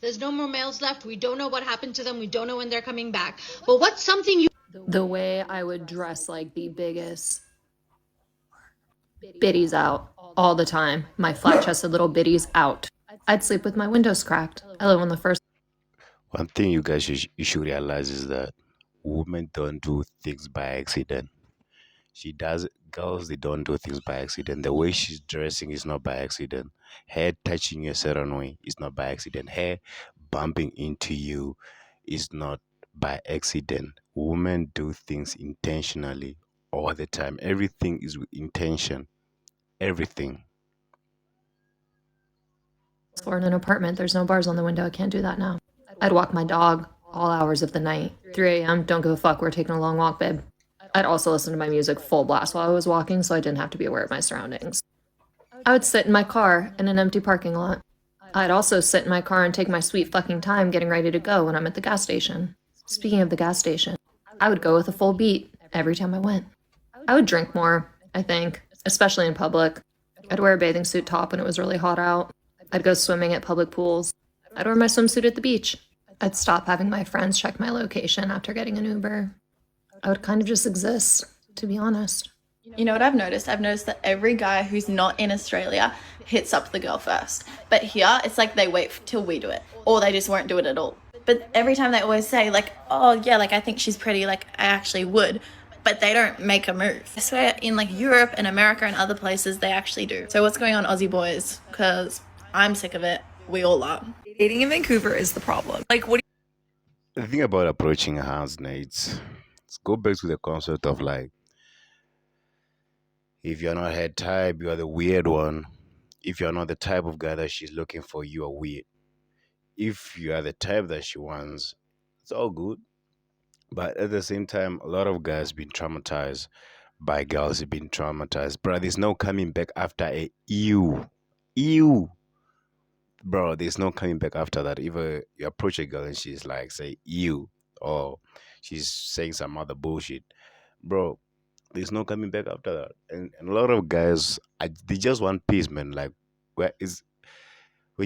There's no more males left. We don't know what happened to them. We don't know when they're coming back. But what's something you... The way I would dress like the biggest biddies out all the time. My flat-chested little biddies out. I'd sleep with my windows cracked. I live on the first. One thing you should realize is that women don't do things by accident. She does. Girls, they don't do things by accident. The way she's dressing is not by accident. Hair touching you a certain way is not by accident. Hair bumping into you is not by accident. Women do things intentionally all the time. Everything is with intention. Everything. Floor in an apartment. There's no bars on the window. I can't do that now. I'd walk my dog all hours of the night. 3 a.m. Don't give a fuck. We're taking a long walk, babe. I'd also listen to my music full blast while I was walking, so I didn't have to be aware of my surroundings. I would sit in my car in an empty parking lot. I'd also sit in my car and take my sweet fucking time getting ready to go when I'm at the gas station. Speaking of the gas station, I would go with a full beat every time I went. I would drink more, I think, especially in public. I'd wear a bathing suit top when it was really hot out. I'd go swimming at public pools. I'd wear my swimsuit at the beach. I'd stop having my friends check my location after getting an Uber. I would kind of just exist, to be honest. You know what I've noticed? I've noticed that every guy who's not in Australia hits up the girl first. But here, it's like they wait till we do it. Or they just won't do it at all. But every time they always say, like, oh, yeah, like, I think she's pretty, like, I actually would. But they don't make a move. I swear, in, like, Europe and America and other places, they actually do. So what's going on, Aussie boys? Because I'm sick of it. We all are. Dating in Vancouver is the problem. Like, what The thing about approaching a house, Nate, let's go back to the concept of like, if you're not her type, you are the weird one. If you're not the type of guy that she's looking for, you are weird. If you are the type that she wants, it's all good. But at the same time, a lot of guys been traumatized by girls have been traumatized. Bro, there's no coming back after a ew. Ew. Bro, there's no coming back after that. If you approach a girl and she's like, say, ew, or she's saying some other bullshit, bro, there's no coming back after that. And a lot of guys, they just want peace, man. Like, we're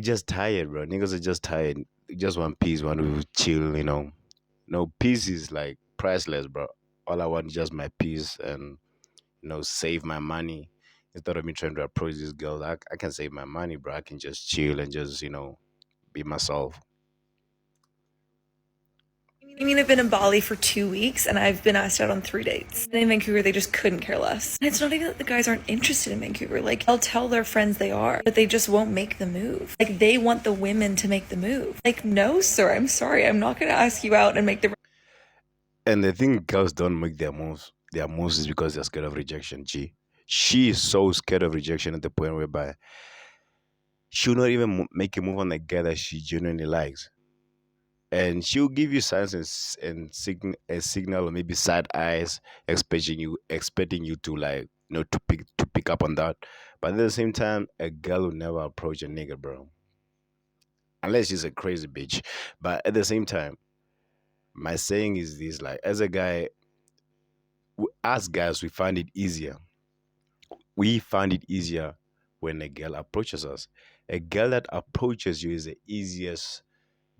just tired, bro. Niggas are just tired. We just want peace, want to chill, you know. No, peace is like priceless, bro. All I want is just my peace and, save my money. Instead of me trying to approach these girls, I can save my money, bro. I can just chill and just, be myself. I mean, I've been in Bali for 2 weeks and I've been asked out on 3 dates. And in Vancouver, they just couldn't care less. And it's not even that the guys aren't interested in Vancouver. Like, they'll tell their friends they are, but they just won't make the move. Like, they want the women to make the move. Like, no, sir, I'm sorry. I'm not going to ask you out and make the... And the thing girls don't make their moves. Their moves is because they're scared of rejection. She is so scared of rejection at the point whereby she'll not even make a move on the guy that she genuinely likes. And she'll give you signs and a signal or maybe side eyes, expecting you to like to pick up on that. But at the same time, a girl will never approach a nigga, bro, unless she's a crazy bitch. But at the same time, my saying is this: like, as a guy, us guys, we find it easier. We find it easier when a girl approaches us. A girl that approaches you is the easiest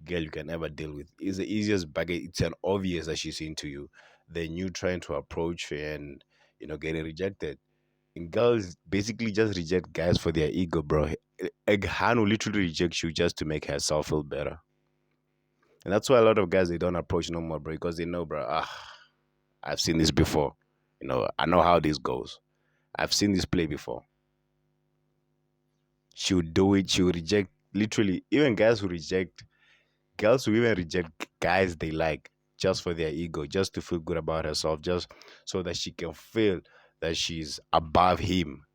girl you can ever deal with. It's the easiest baggage. It's an obvious that she's into you than you trying to approach her and getting rejected. And girls basically just reject guys for their ego, bro. A hand will literally reject you just to make herself feel better. And that's why a lot of guys, they don't approach no more, bro, because they know, bro, I've seen this before. I know how this goes. I've seen this play before. She'll do it. She'll reject, literally, even girls who even reject guys they like just for their ego, just to feel good about herself, just so that she can feel that she's above him,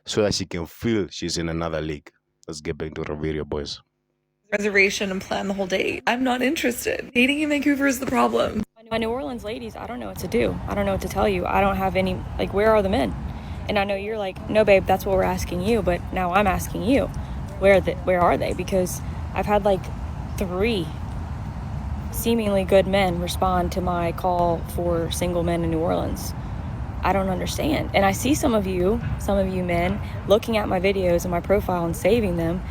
so that she can feel she's in another league. Let's get back to the video, boys. reservation and plan the whole date. I'm not interested. Dating in Vancouver is the problem. My New Orleans ladies, I don't know what to do. I don't know what to tell you. I don't have any, like, where are the men? And I know you're like, no, babe, that's what we're asking you. But now I'm asking you, where are they? Because I've had like 3 seemingly good men respond to my call for single men in New Orleans. I don't understand. And I see some of you men looking at my videos and my profile and saving them.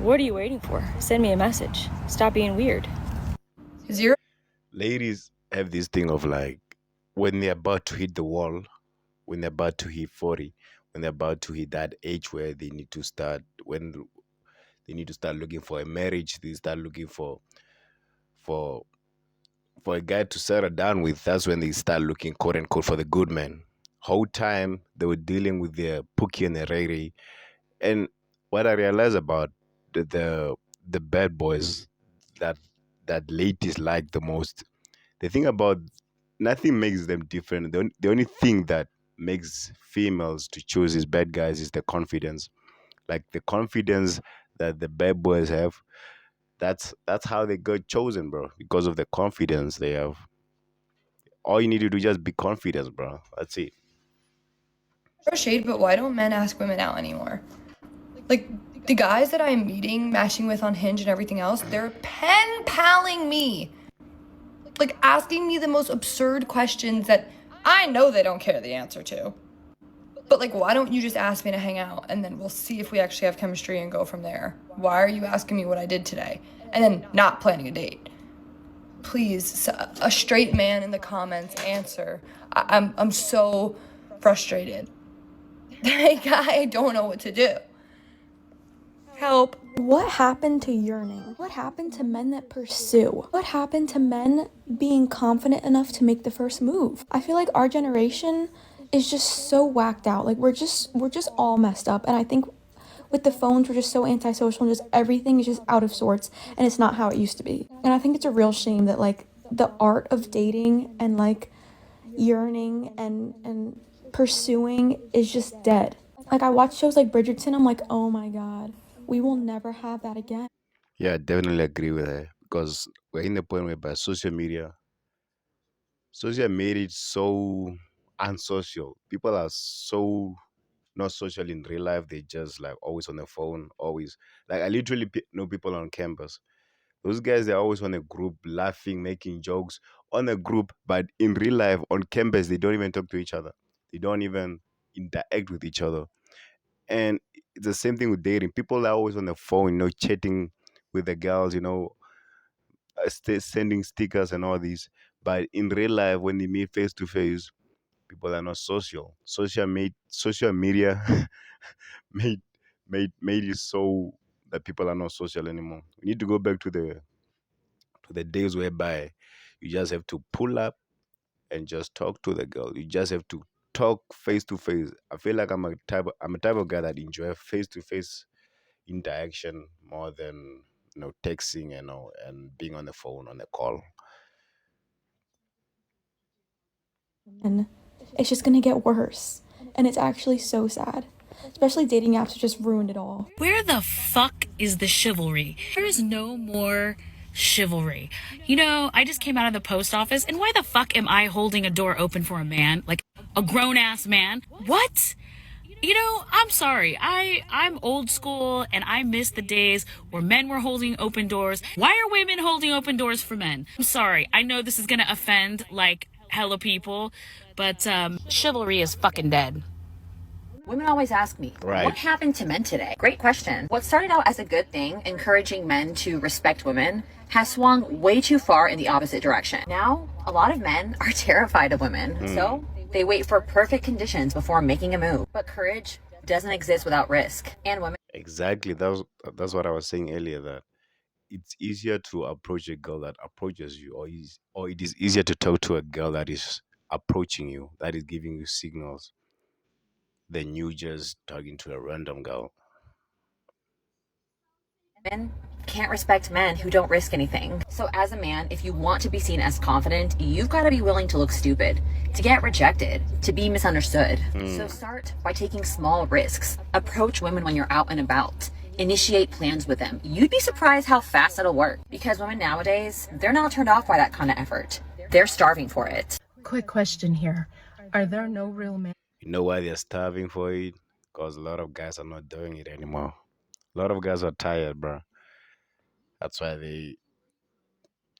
What are you waiting for? Send me a message. Stop being weird. Ladies have this thing of like when they're about to hit the wall, when they're about to hit 40, when they're about to hit that age where they need to start, when they need to start looking for a marriage, they start looking for for a guy to settle down with. That's when they start looking, quote unquote, for the good man. Whole time they were dealing with their Pookie and the Ray Ray. And what I realized about the bad boys that ladies like the most, the thing about, nothing makes them different. The only thing that makes females to choose these bad guys is the confidence. Like the confidence that the bad boys have, that's how they got chosen, bro. Because of the confidence they have. All you need to do is just be confident, bro. That's it. No shade, but why don't men ask women out anymore? Like, the guys that I'm meeting, matching with on Hinge and everything else, they're pen paling me. Like, asking me the most absurd questions that I know they don't care the answer to. But, like, why don't you just ask me to hang out and then we'll see if we actually have chemistry and go from there? Why are you asking me what I did today and then not planning a date? Please, a straight man in the comments answer. I'm so frustrated. Like, I don't know what to do. Help. What happened to yearning? What happened to men that pursue? What happened to men being confident enough to make the first move? I feel like our generation is just so whacked out. Like we're just all messed up. And I think with the phones, we're just so antisocial and just everything is just out of sorts and it's not how it used to be. And I think it's a real shame that like the art of dating and like yearning and pursuing is just dead. Like I watch shows like Bridgerton, I'm like, oh my God, we will never have that again. Yeah, I definitely agree with her because we're in the point where by social media is so unsocial. People are so not social in real life. They just like always on the phone, always. Like I literally know people on campus. Those guys, they're always on a group, laughing, making jokes on a group, but in real life, on campus, they don't even talk to each other. They don't even interact with each other. And it's the same thing with dating. People are always on the phone, chatting with the girls, sending stickers and all these. But in real life, when they meet face to face, people are not social. Social media made made it so that people are not social anymore. We need to go back to the days whereby you just have to pull up and just talk to the girl. You just have to talk face to face. I feel like I'm a type of guy that enjoy face to face interaction more than texting and being on the phone on the call. And it's just gonna get worse. And it's actually so sad. Especially dating apps have just ruined it all. Where the fuck is the chivalry? There is no more chivalry. I just came out of the post office, and why the fuck am I holding a door open for a man? Like a grown ass man? What? I'm sorry. I'm old school and I miss the days where men were holding open doors. Why are women holding open doors for men? I'm sorry. I know this is gonna offend like hella people, but chivalry is fucking dead. Women always ask me, Right. what happened to men today? Great question. What started out as a good thing, encouraging men to respect women, has swung way too far in the opposite direction. Now, a lot of men are terrified of women, so they wait for perfect conditions before making a move. But courage doesn't exist without risk, and women Exactly. That's what I was saying earlier. That it's easier to approach a girl that approaches you, or it is easier to talk to a girl that is approaching you, that is giving you signals, than you just talking to a random girl. can't respect men who don't risk anything. So as a man, if you want to be seen as confident, you've got to be willing to look stupid, to get rejected, to be misunderstood. So start by taking small risks. Approach women when you're out and about. Initiate plans with them. You'd be surprised how fast it'll work. Because women nowadays, they're not turned off by that kind of effort. They're starving for it. Quick question here. Are there no real men? You know why they're starving for it? Because a lot of guys are not doing it anymore. A lot of guys are tired, bro. That's why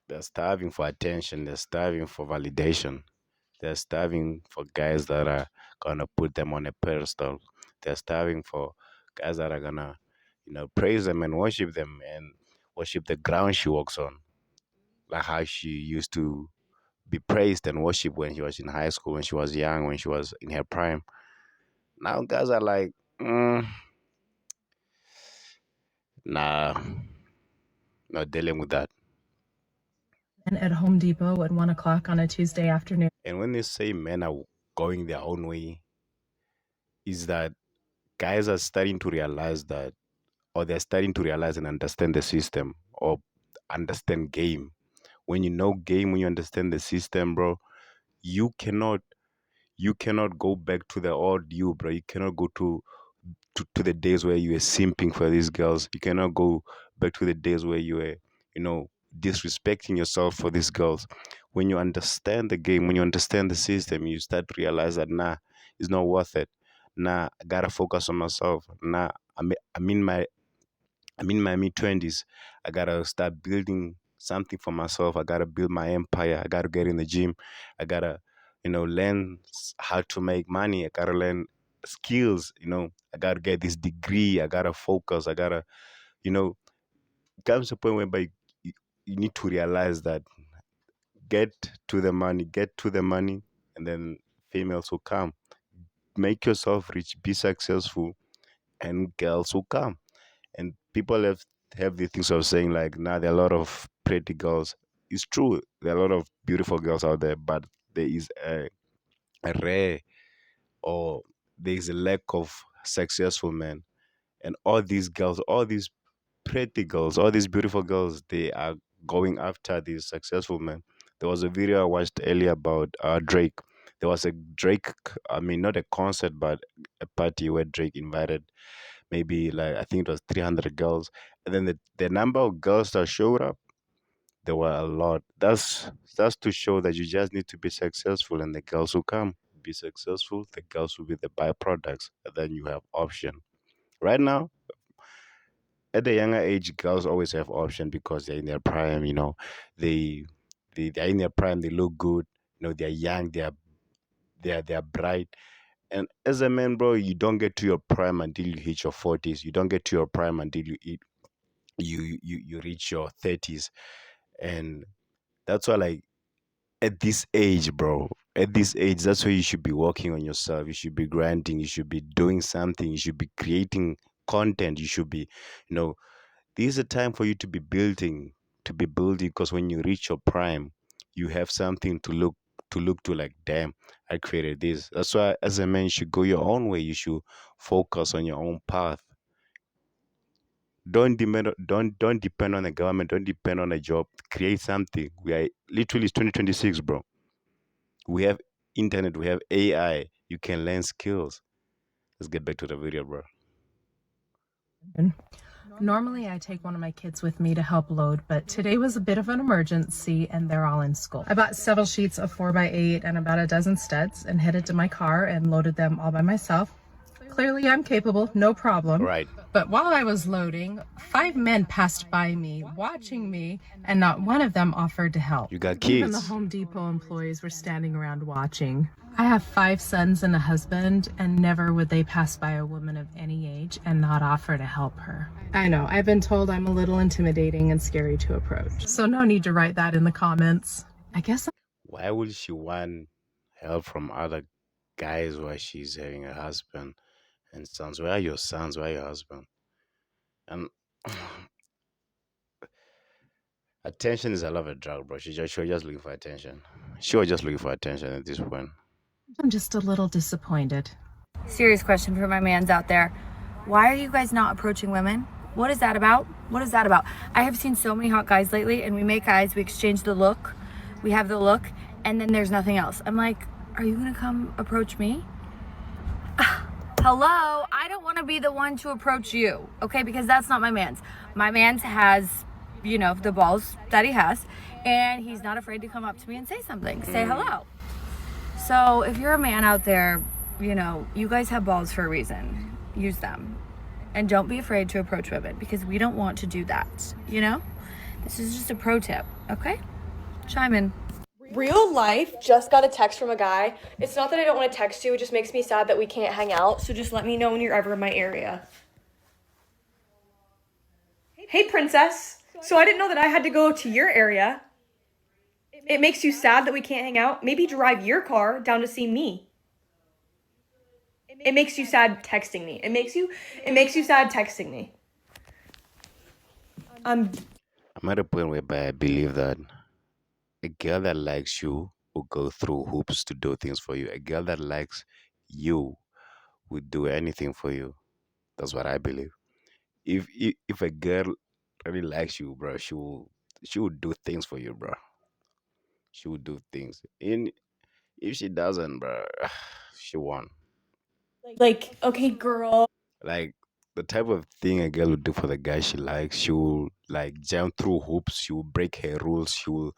they're starving for attention. They're starving for validation. They're starving for guys that are gonna put them on a pedestal. They're starving for guys that are gonna praise them and worship the ground she walks on, like how she used to be praised and worshipped when she was in high school, when she was young, when she was in her prime. Now guys are like, nah, not dealing with that. And at Home Depot at 1 o'clock on a Tuesday afternoon. And when they say men are going their own way, is that guys are starting to realize that, or they're starting to realize and understand the system, or understand game. When you know game, when you understand the system, bro, you cannot go back to the old you, bro. You cannot go to the days where you were simping for these girls. You cannot go back to the days where you were, disrespecting yourself for these girls. When you understand the game, when you understand the system, you start to realize that nah, it's not worth it. Nah, I gotta focus on myself. Nah, I'm in my mid 20s. I gotta start building something for myself. I gotta build my empire. I gotta get in the gym. I gotta, learn how to make money. I gotta learn skills. I gotta get this degree. I gotta focus. I gotta, comes to a point whereby you need to realize that get to the money, and then females will come. Make yourself rich, be successful, and girls will come. And people have the things of saying like, nah, there are a lot of pretty girls. It's true, there are a lot of beautiful girls out there, but there is a rare, or there is a lack of successful men. And all these girls, all these pretty girls, all these beautiful girls, they are going after these successful men. There was a video I watched earlier about Drake. There was a Drake, I mean, not a concert, but a party where Drake invited maybe, like, I think it was 300 girls. And then the number of girls that showed up, there were a lot. That's to show that you just need to be successful, and the girls will come. Be successful, the girls will be the byproducts, and then you have option. Right now, at the younger age, girls always have option because they're in their prime. They they're in their prime. They look good. They're young. They're bright. And as a man, bro, you don't get to your prime until you hit your 40s. You don't get to your prime until you reach your 30s. And that's why, like, at this age, bro, at this age, that's where you should be working on yourself. You should be grinding. You should be doing something. You should be creating content. You should be, you know, this is a time for you to be building, because when you reach your prime, you have something to look to, like, damn, I created this. That's why as a man you should go your own way. You should focus on your own path. Don't depend on the government, don't depend on a job. Create something. We are literally, it's 2026, bro. We have internet, we have AI. You can learn skills. Let's get back to the video, bro. Normally, I take one of my kids with me to help load, but today was a bit of an emergency and they're all in school. I bought several sheets of 4x8 and about a dozen studs and headed to my car and loaded them all by myself. Clearly, I'm capable, no problem. Right. But while I was loading, 5 men passed by me, watching me, and not one of them offered to help. You got Even the kids. Home Depot employees were standing around watching. I have 5 sons and a husband, and never would they pass by a woman of any age and not offer to help her. I know, I've been told I'm a little intimidating and scary to approach. So no need to write that in the comments. I guess Why would she want help from other guys while she's having a husband and sons? Where are your sons? Where are your husband? And attention is a lot of a drug, bro. She was just looking for attention. She was just looking for attention at this point. I'm just a little disappointed. Serious question for my mans out there. Why are you guys not approaching women? What is that about? What is that about? I have seen so many hot guys lately, and we make eyes, we exchange the look, we have the look, and then there's nothing else. I'm like, are you gonna come approach me? Hello, I don't want to be the one to approach you, okay? Because that's not my man's. My man's has, the balls that he has, and he's not afraid to come up to me and say something, say hello. So if you're a man out there, you guys have balls for a reason. Use them. And don't be afraid to approach women, because we don't want to do that, This is just a pro tip, okay? Chime in. Real life, just got a text from a guy. It's not that I don't want to text you, it just makes me sad that we can't hang out. So just let me know when you're ever in my area. Hey, princess. So I didn't know that I had to go to your area. It makes you sad that we can't hang out? Maybe drive your car down to see me. It makes you sad texting me. It makes you sad texting me. I'm at a point whereby I believe that a girl that likes you will go through hoops to do things for you. A girl that likes you would do anything for you. That's what I believe. If a girl really likes you, bro, she will do things for you, bro. She will do things. And if she doesn't, bro, she won. Like, okay, girl. Like the type of thing a girl would do for the guy she likes, she will like jump through hoops, she will break her rules, she will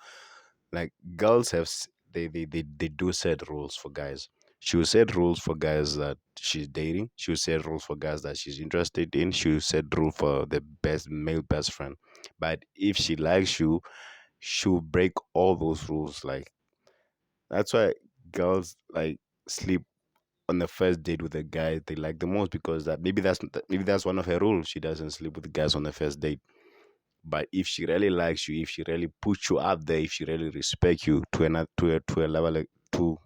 like girls have they do set rules for guys. She will set rules for guys that she's dating. She will set rules for guys that she's interested in. She will set rule for the best male best friend. But if she likes you, she'll break all those rules. Like that's why girls like sleep on the first date with a guy they like the most because that maybe that's one of her rules. She doesn't sleep with guys on the first date. But if she really likes you, if she really puts you up there, if she really respects you to a level to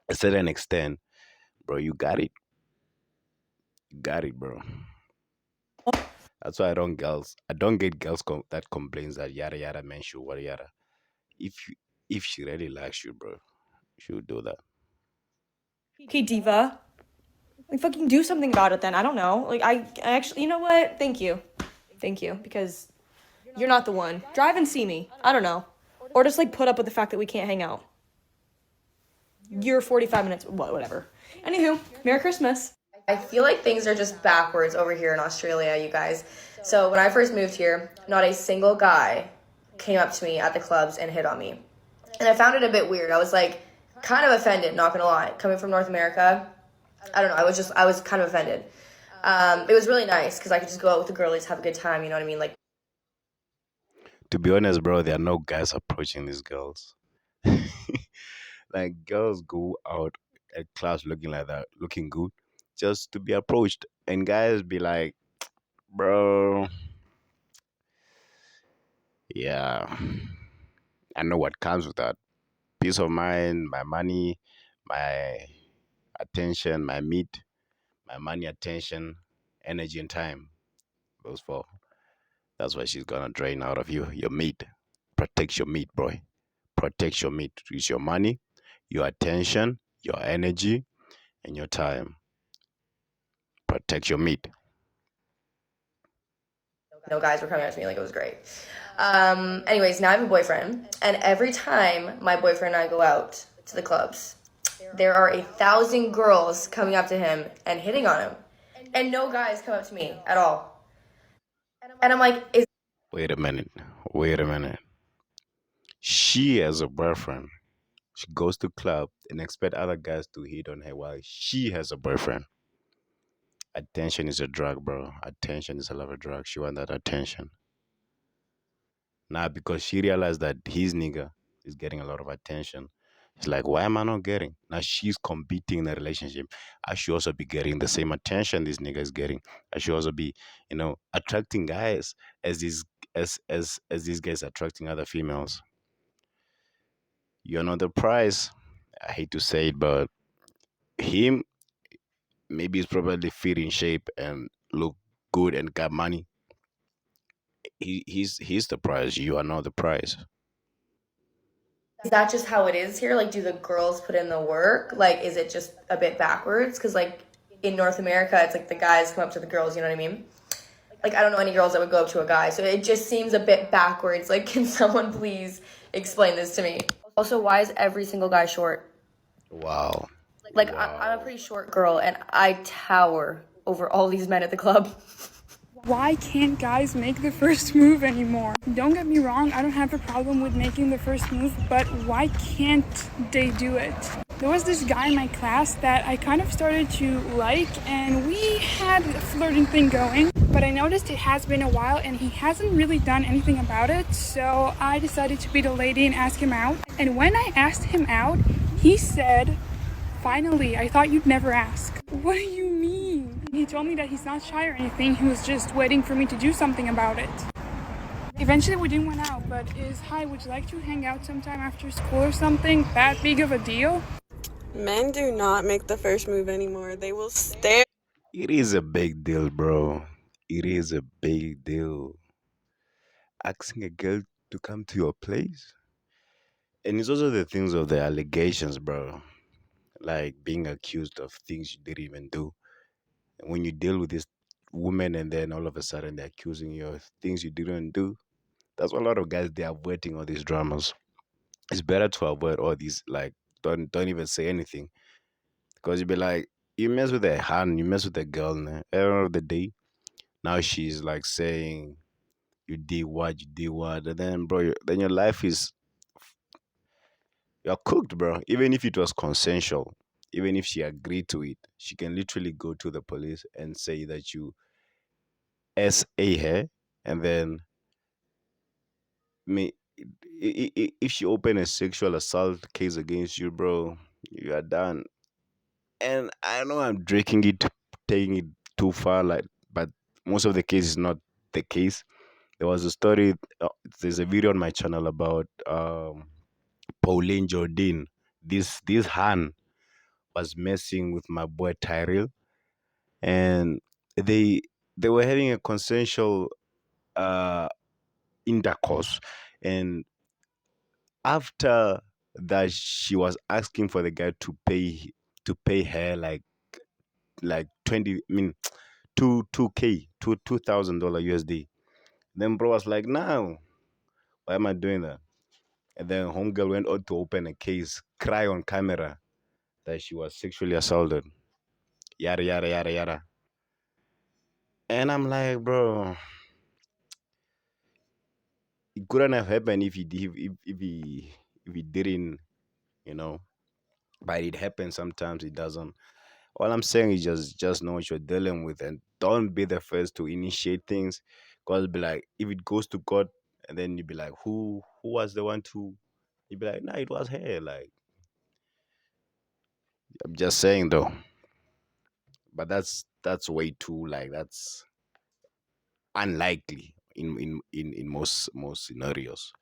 a certain extent, bro, you got it. You got it, bro. That's why I don't get girls that complains that yada yada man should what yada. If she really likes you, bro, she will do that. Okay, diva. Like, fucking do something about it then. I don't know. Like, I actually, you know what? Thank you. Thank you, because you're not the one. Drive and see me. I don't know. Or just, like, put up with the fact that we can't hang out. You're 45 minutes, whatever. Anywho, Merry Christmas. I feel like things are just backwards over here in Australia, you guys. So when I first moved here, not a single guy came up to me at the clubs and hit on me. And I found it a bit weird. I was like kind of offended, not gonna lie. Coming from North America, I don't know, I was kind of offended. It was really nice because I could just go out with the girlies, have a good time, you know what I mean? Like, To be honest, bro, there are no guys approaching these girls. Like girls go out at class looking like that, looking good, just to be approached, and guys be like, bro, yeah, I know what comes with that. Peace of mind, my money, my attention, my meat, my money, attention, energy, and time. Those four. That's what she's gonna drain out of you. Your meat. Protect your meat, boy. Protect your meat. Use your money, your attention, your energy, and your time. Protect your meat. no guys were coming up to me, like it was great. Anyways, now I have a boyfriend, and every time my boyfriend and I go out to the clubs, there are 1,000 girls coming up to him and hitting on him, and no guys come up to me at all. And I'm like, Wait a minute. Wait a minute. She has a boyfriend. She goes to club and expect other guys to hit on her while she has a boyfriend. Attention is a drug, bro. Attention is a lot of drug. She want that attention. Now because she realized that his nigga is getting a lot of attention. She's like, why am I not getting? Now she's competing in a relationship. I should also be getting the same attention this nigga is getting. I should also be, attracting guys as these guys attracting other females. You're not the prize. I hate to say it, but him maybe he's probably fit in shape and look good and got money. He's the prize. You are not the prize. is that just how it is here? Like, do the girls put in the work? Like, is it just a bit backwards? Because, like, in North America, it's like the guys come up to the girls, you know what I mean? Like, I don't know any girls that would go up to a guy, so it just seems a bit backwards. Like, can someone please explain this to me? Also, why is every single guy short? Wow. Like, I'm a pretty short girl, and I tower over all these men at the club. Why can't guys make the first move anymore? Don't get me wrong, I don't have a problem with making the first move, but why can't they do it? There was this guy in my class that I kind of started to like, and we had a flirting thing going, but I noticed it has been a while and he hasn't really done anything about it, so I decided to be the lady and ask him out. And when I asked him out, he said, "Finally, I thought you'd never ask." What do you mean? He told me that he's not shy or anything. He was just waiting for me to do something about it. Eventually we didn't went out, but hi, would you like to hang out sometime after school or something? That big of a deal? Men do not make the first move anymore. They will stare. It is a big deal, bro. It is a big deal. Asking a girl to come to your place. And it's also the things of the allegations, bro. Like being accused of things you didn't even do. And when you deal with this woman and then all of a sudden they're accusing you of things you didn't do, that's why a lot of guys they're avoiding all these dramas. It's better to avoid all these, like, don't even say anything. Because you'd be like, you mess with a hand, you mess with a girl, nah? At the end of the day, now she's like saying you did what, and then bro, then your life is, you're cooked, bro. Even if it was consensual, even if she agreed to it, she can literally go to the police and say that you SA her, and then me, if she open a sexual assault case against you, bro, you are done. And I know I'm drinking it, taking it too far, like, but most of the case is not the case. There was a story. There's a video on my channel about Pauline Jordan. This Han was messing with my boy Tyrell, and they they were having a consensual uh intercourse, and after that she was asking for the guy to pay her like 20, I mean, 2K, $2,000 USD. Then bro was like, no, why am I doing that? And then homegirl went out to open a case, cry on camera that she was sexually assaulted. Yada yada yada yada. And I'm like, bro, it couldn't have happened if he did, if he didn't, you know. But it happens sometimes. It doesn't. All I'm saying is just know what you're dealing with, and don't be the first to initiate things. Cause be like, if it goes to court, and then you be like, who was the one to? You be like, nah, it was her. Like, I'm just saying though. But that's way too, like, that's unlikely in most scenarios.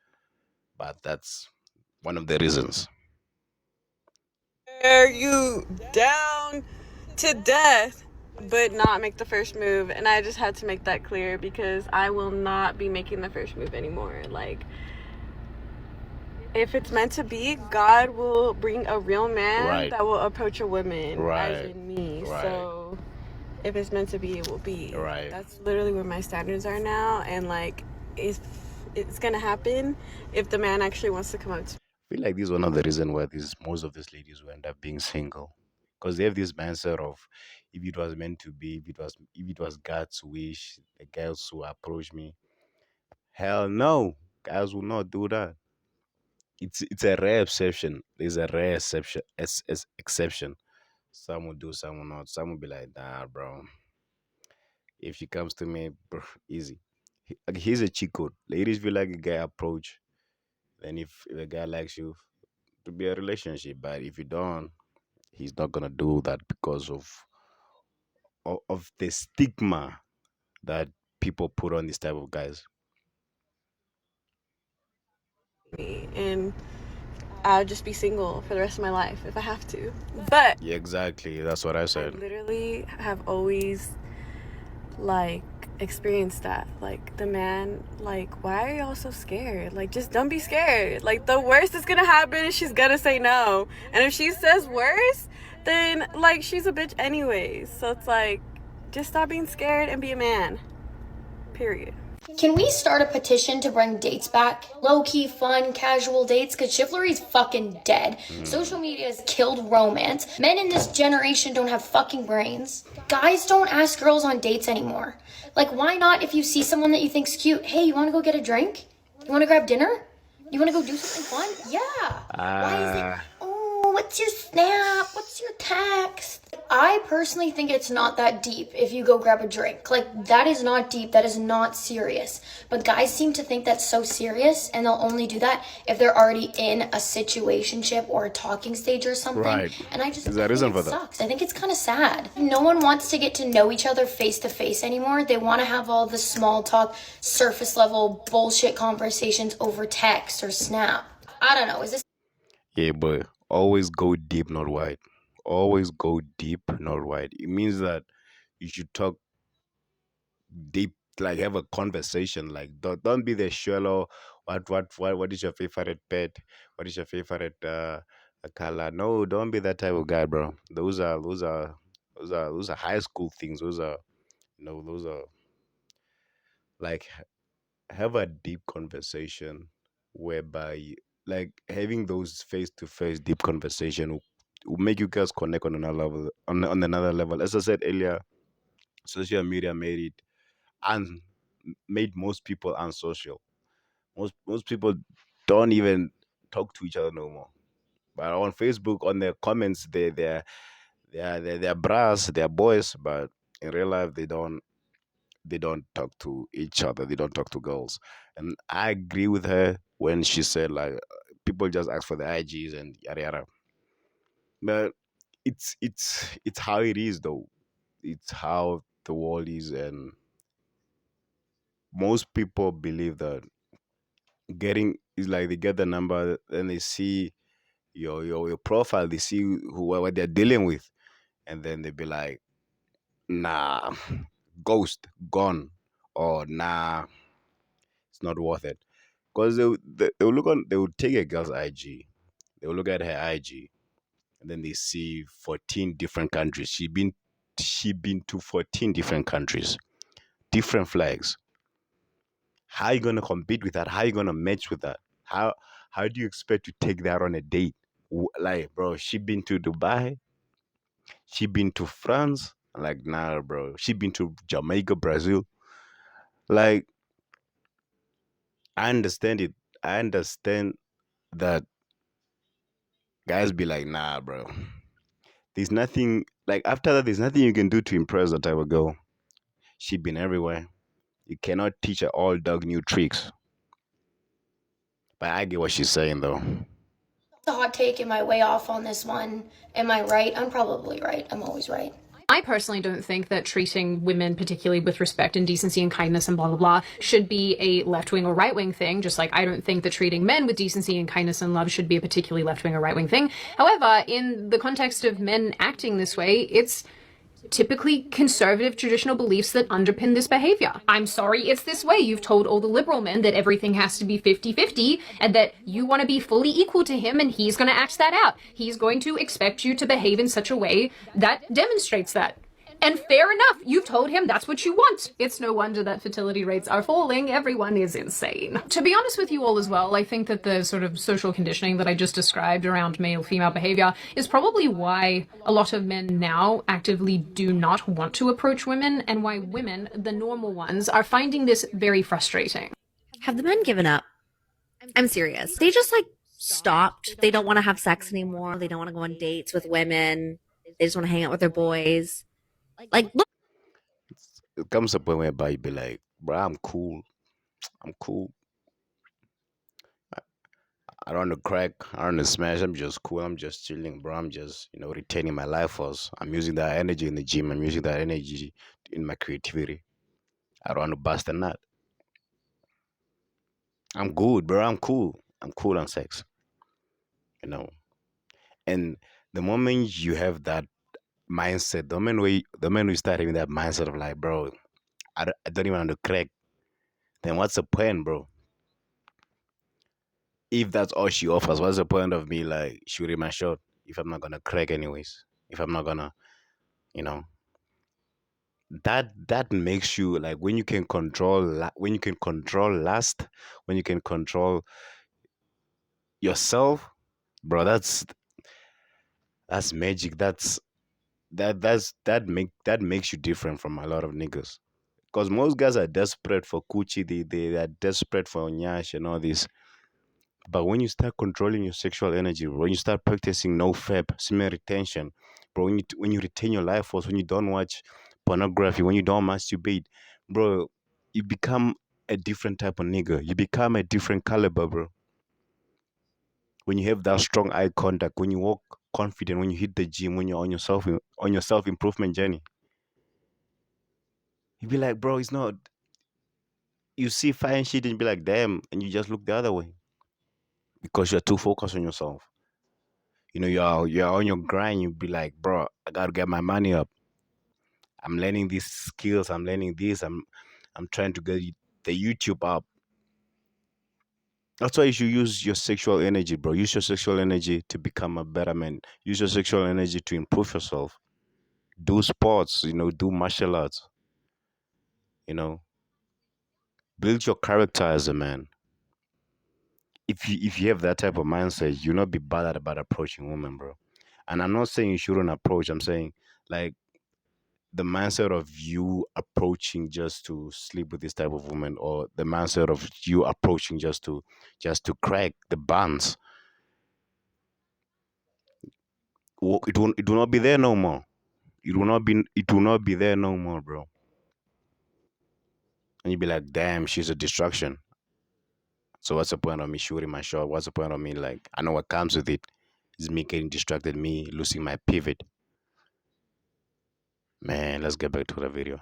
But that's one of the reasons. Stare you down to death, but not make the first move. And I just had to make that clear because I will not be making the first move anymore. Like, if it's meant to be, God will bring a real man Right. that will approach a woman, Right. as in me. Right. So if it's meant to be, it will be. Right. That's literally where my standards are now. And like, if it's gonna happen, if the man actually wants to come up to I feel like this is one of the reasons why most of these ladies will end up being single, because they have this mindset of, if it was meant to be, if it was God's wish, the girls who approach me, hell no, guys will not do that. It's a rare exception. There's a rare exception. Some will do, some will not. Some will be like, nah, bro. If she comes to me, bro, easy. Here's a cheat code. Ladies feel like a guy approach. Then if a guy likes you, to be a relationship. But if you don't, he's not gonna do that because of the stigma that people put on this type of guys. me, and I'll just be single for the rest of my life if I have to. But Yeah, exactly. That's what I I said. literally have always like experienced that. Like, the man, like, why are y'all so scared? Like, just don't be scared. Like, the worst that's gonna happen is she's gonna say no. And if she says worse, then like she's a bitch anyways. So it's like, just stop being scared and be a man. Period. Can we start a petition to bring dates back? Low-key, fun, casual dates? Because chivalry's fucking dead. Social media has killed romance. Men in this generation don't have fucking brains. Guys don't ask girls on dates anymore. Like, why not, if you see someone that you think's cute, hey, you want to go get a drink? You want to grab dinner? You want to go do something fun? Yeah. Why is it, oh, what's your snap? What's your text? I personally think it's not that deep if you go grab a drink. Like, that is not deep. That is not serious. But guys seem to think that's so serious, and they'll only do that if they're already in a situationship or a talking stage or something. Right. And I just Is there a I think reason it for that? sucks. I think it's kind of sad. No one wants to get to know each other face to face anymore. They want to have all the small talk, surface level bullshit conversations over text or Snap. I don't know. Is this Yeah, but always go deep, not wide. Always go deep, not wide. It means that you should talk deep, like have a conversation. Like don't be the shallow. What is your favorite pet? What is your favorite color? No, don't be that type of guy, bro. Those are high school things. Those are like have a deep conversation whereby like having those face to face deep conversation will make you guys connect on another level. On another level, as I said earlier, social media and made most people unsocial. Most people don't even talk to each other no more. But on Facebook, on their comments, they're bras, they're boys, but in real life they don't talk to each other. They don't talk to girls. And I agree with her when she said like people just ask for the IGs and yada yada. But it's how it is though. It's how the world is, and most people believe that getting is like they get the number, then they see your profile, they see what they're dealing with, and then they be like, nah, ghost gone, or nah, it's not worth it. Because they will take a girl's IG, they will look at her IG, and then they see 14 different countries. She been to 14 different countries, different flags. How you gonna compete with that? How you gonna match with that? How do you expect to take that on a date? Like, bro, she been to Dubai, she been to France. Like, nah, bro. She been to Jamaica, Brazil. Like, I understand it. I understand that guys be like, nah, bro. There's nothing like after that. There's nothing you can do to impress that type of girl. She been everywhere. You cannot teach her all dog new tricks. But I get what she's saying though. a hot take? Am I way off on this one? Am I right? I'm probably right. I'm always right. I personally don't think that treating women, particularly with respect and decency and kindness and blah, blah, blah, should be a left wing or right wing thing. Just like I don't think that treating men with decency and kindness and love should be a particularly left wing or right wing thing. However, in the context of men acting this way, it's typically conservative traditional beliefs that underpin this behavior. I'm sorry it's this way. You've told all the liberal men that everything has to be 50-50 and that you want to be fully equal to him and he's going to act that out. He's going to expect you to behave in such a way that demonstrates that. And fair enough, you've told him that's what you want. It's no wonder that fertility rates are falling. Everyone is insane. To be honest with you all as well, I think that the sort of social conditioning that I just described around male-female behavior is probably why a lot of men now actively do not want to approach women, and why women, the normal ones, are finding this very frustrating. Have the men given up? I'm serious. They just like stopped. They don't want to have sex anymore. They don't want to go on dates with women. They just want to hang out with their boys. Like, look. It comes a point whereby you be like, bro, I'm cool. I'm cool. I don't want to crack. I don't want to smash. I'm just cool. I'm just chilling, bro. I'm just, retaining my life force. I'm using that energy in the gym. I'm using that energy in my creativity. I don't want to bust a nut. I'm good, bro. I'm cool. I'm cool on sex. You know. And the moment you have that mindset, the moment we start having that mindset of like, bro, I don't even want to crack, then what's the point, bro? If that's all she offers, what's the point of me like shooting my shot if I'm not gonna crack anyways? If I'm not gonna, you know, that makes you like when you can control when you can control lust, when you can control yourself, bro. That's magic. That makes you different from a lot of niggas. Because most guys are desperate for coochie, they are desperate for nyash and all this. But when you start controlling your sexual energy, when you start practicing no fab, semen retention, bro. When you retain your life force, when you don't watch pornography, when you don't masturbate, bro, you become a different type of nigga. You become a different caliber, bro. When you have that strong eye contact, when you walk confident, when you hit the gym, when you're on your self improvement journey, you be like, bro, it's not. You see fire and shit and be like, damn, and you just look the other way because you're too focused on yourself. You know, you're on your grind. You be like, bro, I gotta get my money up. I'm learning these skills. I'm learning this. I'm trying to get the YouTube up. That's why you should use your sexual energy, bro. Use your sexual energy to become a better man. Use your sexual energy to improve yourself. Do sports, do martial arts, you know. Build your character as a man. If you have that type of mindset, you'll not be bothered about approaching women, bro. And I'm not saying you shouldn't approach. I'm saying like the mindset of you approaching just to sleep with this type of woman, or the mindset of you approaching just to crack the bonds. It will not be there no more. It will not be there no more, bro. And you'll be like, damn, she's a distraction. So what's the point of me shooting my shot? What's the point of me, like, I know what comes with it. Is me getting distracted, me losing my pivot. Man, let's get back to the video.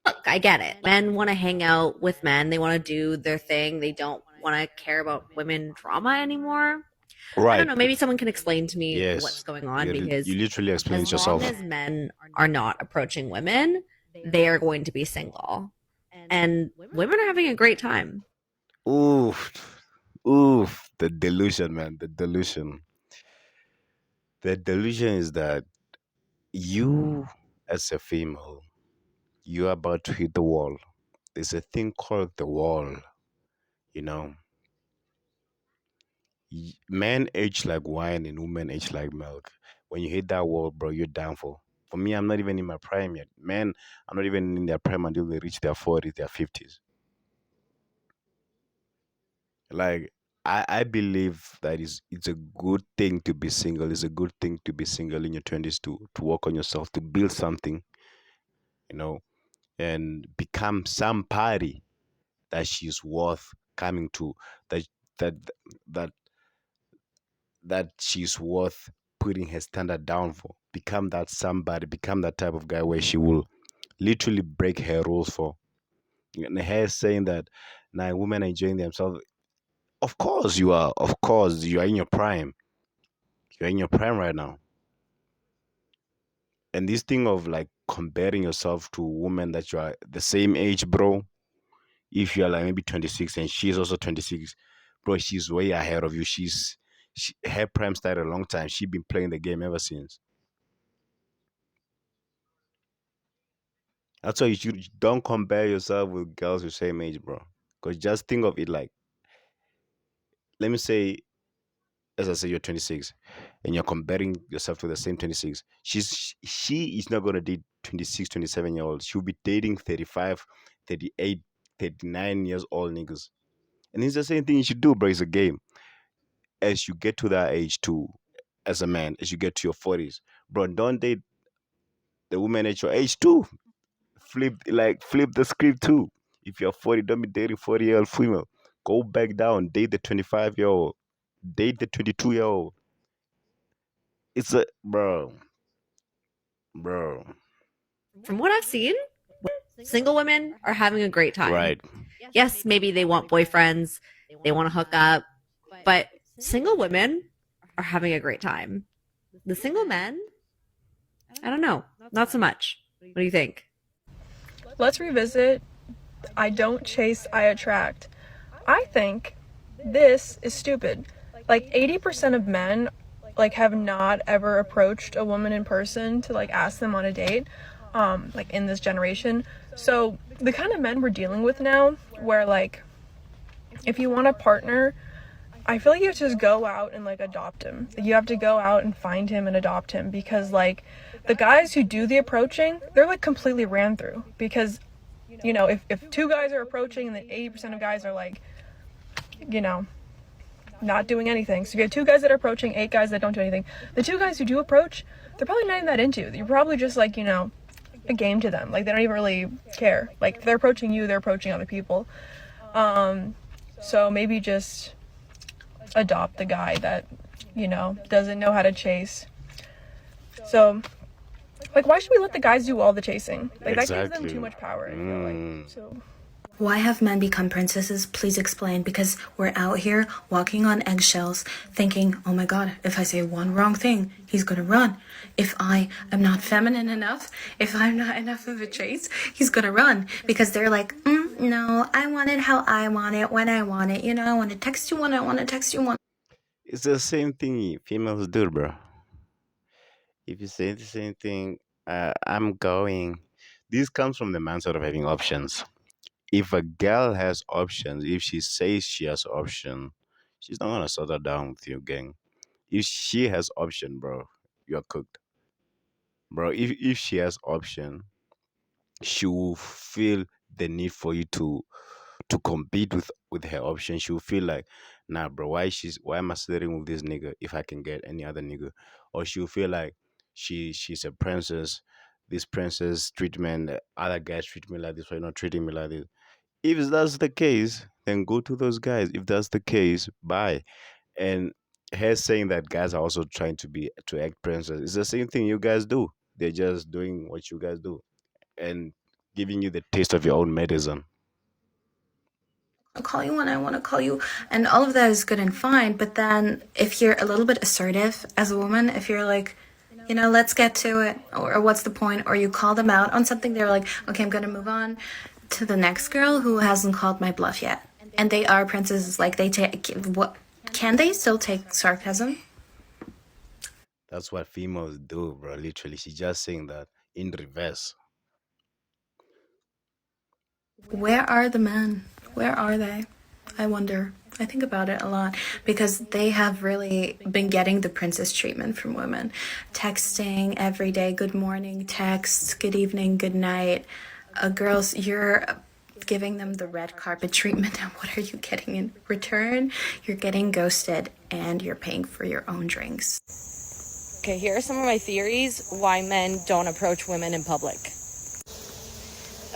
Look, I get it. Men want to hang out with men. They want to do their thing. They don't want to care about women drama anymore. I Right. don't know. Maybe someone can explain to me Yes. what's going on, You because literally explain it as yourself. long as men are not approaching women, they are going to be single. And women are having a great time. Oof. Oof. The delusion, man. The delusion. The delusion is that you, as a female, you're about to hit the wall. There's a thing called the wall, you know. Men age like wine and women age like milk. When you hit that wall, bro, you're down for. For me, I'm not even in my prime yet. Men are not even in their prime until they reach their 40s, their 50s. Like, I believe that it's a good thing to be single. It's a good thing to be single in your 20s, to work on yourself, to build something, you know, and become somebody that she's worth coming to, that that that that she's worth putting her standard down for. Become that somebody, become that type of guy where she will literally break her rules for. And her saying that now women are enjoying themselves. Of course you are. Of course you are in your prime. You're in your prime right now. And this thing of like comparing yourself to women that you are the same age, bro. If you're like maybe 26 and she's also 26, bro, she's way ahead of you. Her prime started a long time. She's been playing the game ever since. That's why you don't compare yourself with girls your same age, bro. Because just think of it like, let me say, as I say, you're 26, and you're comparing yourself to the same 26. She is not gonna date 26, 27 year olds. She'll be dating 35, 38, 39 years old niggas. And it's the same thing you should do, bro. It's a game. As you get to that age too, as a man, as you get to your 40s, bro, don't date the woman at your age too. Flip the script too. If you're 40, don't be dating 40-year-old female. Go back down, date the 25-year-old, date the 22-year-old. It's a bro. From what I've seen, single women are having a great time. Right. Yes, maybe they want boyfriends, they want to hook up, but single women are having a great time. The single men, I don't know, not so much. What do you think? Let's revisit I don't chase, I attract. I think this is stupid. Like 80% of men like have not ever approached a woman in person to like ask them on a date, like in this generation. So the kind of men we're dealing with now, where like if you want a partner, I feel like you have to just go out and like adopt him. You have to go out and find him and adopt him, because like the guys who do the approaching, they're like completely ran through. Because you know, if two guys are approaching and then 80% of guys are like, you know, not doing anything. So if you have 2 guys that are approaching, 8 guys that don't do anything. The 2 guys who do approach, they're probably not even that into you. You're probably just like, you know, a game to them. Like they don't even really care. Like if they're approaching you, they're approaching other people. So maybe just adopt the guy that, you know, doesn't know how to chase. So, like, why should we let the guys do all the chasing? Like, that gives them too much power, I feel like. So. Why have men become princesses? Please explain. Because we're out here walking on eggshells, thinking, oh my god, if I say one wrong thing, he's gonna run. If I am not feminine enough, if I'm not enough of a chase, he's gonna run. Because they're like, no, I want it how I want it, when I want it. You know, I want to text you when I want to text you when. It's the same thing females do, bro. If you say the same thing, I'm going. This comes from the mindset of having options. If a girl has options, if she says she has option, she's not gonna settle down with you, gang. If she has option, bro, you're cooked, bro. If she has option, she will feel the need for you to compete with her option. She will feel like, nah, bro, why am I sitting with this nigga if I can get any other nigga? Or she'll feel like she's a princess. This princess treatment, other guys treat me like this, why not treating me like this? If that's the case, then go to those guys. If that's the case, bye. And her saying that guys are also trying to act princess, it's the same thing you guys do. They're just doing what you guys do and giving you the taste of your own medicine. I'll call you when I want to call you. And all of that is good and fine. But then if you're a little bit assertive as a woman, if you're like, you know, let's get to it, or what's the point, or you call them out on something, they're like, okay, I'm going to move on to the next girl who hasn't called my bluff yet. And they are princesses. Like, they take, what, can they still take sarcasm? That's what females do, bro. Literally, she's just saying that in reverse. Where are the men? Where are they? I wonder. I think about it a lot because they have really been getting the princess treatment from women. Texting every day, good morning, text, good evening, good night. Girls, you're giving them the red carpet treatment, and what are you getting in return? You're getting ghosted and you're paying for your own drinks. Okay, here are some of my theories why men don't approach women in public.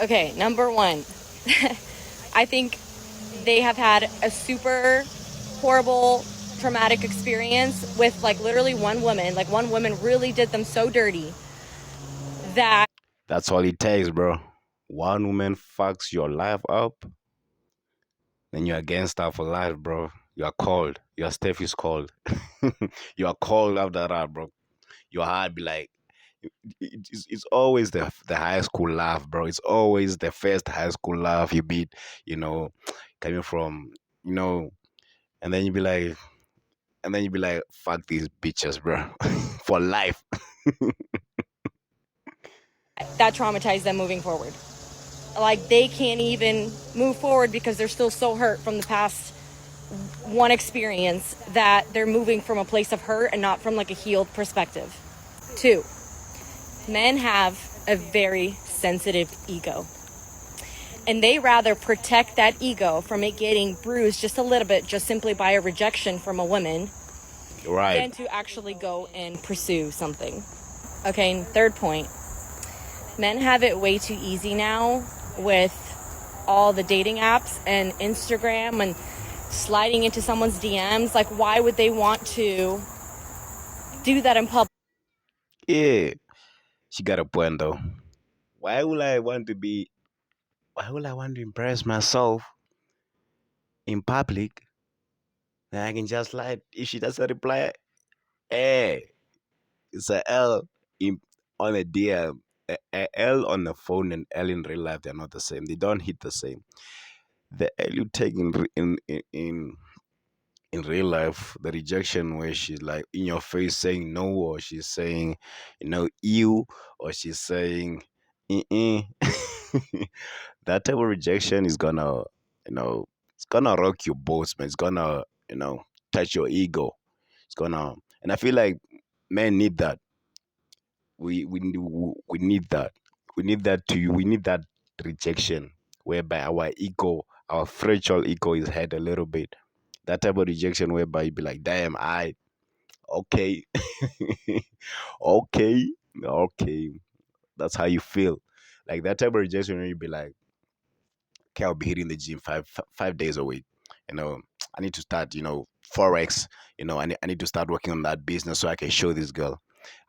Okay, number 1, I think they have had a super horrible traumatic experience with like literally one woman. Like one woman really did them so dirty that That's all it takes, bro. One woman fucks your life up, then you're against her for life, bro. You are called. Your Steph is called. You are called after that, bro. Your heart be like, it's always the high school laugh, bro. It's always the first high school laugh you beat, you know, coming from, you know, and then you be like, fuck these bitches, bro, for life. that traumatized them moving forward. Like they can't even move forward because they're still so hurt from the past one experience that they're moving from a place of hurt and not from like a healed perspective. 2, men have a very sensitive ego. And they rather protect that ego from it getting bruised just a little bit, just simply by a rejection from a woman, right, than to actually go and pursue something. Okay, and 3rd point, men have it way too easy now with all the dating apps and Instagram and sliding into someone's DMs. Like, why would they want to do that in public? Yeah, she got a point though. Why would I want to impress myself in public? Then I can just lie. If she doesn't reply, hey, it's a L on a DM. A L on the phone and L in real life, they're not the same. They don't hit the same. The L you take in real life, the rejection where she's like in your face saying no, or she's saying, you, or she's saying, that type of rejection is gonna, it's gonna rock your boats, man. It's gonna, touch your ego. It's gonna, and I feel like men need that. We need that. We need that to you. We need that rejection whereby our ego, our fragile ego, is hurt a little bit. That type of rejection whereby you be like, damn, okay, okay, okay. That's how you feel. Like that type of rejection where you be like, okay, I'll be hitting the gym 5 days a week. You know, I need to start, forex. I need to start working on that business so I can show this girl,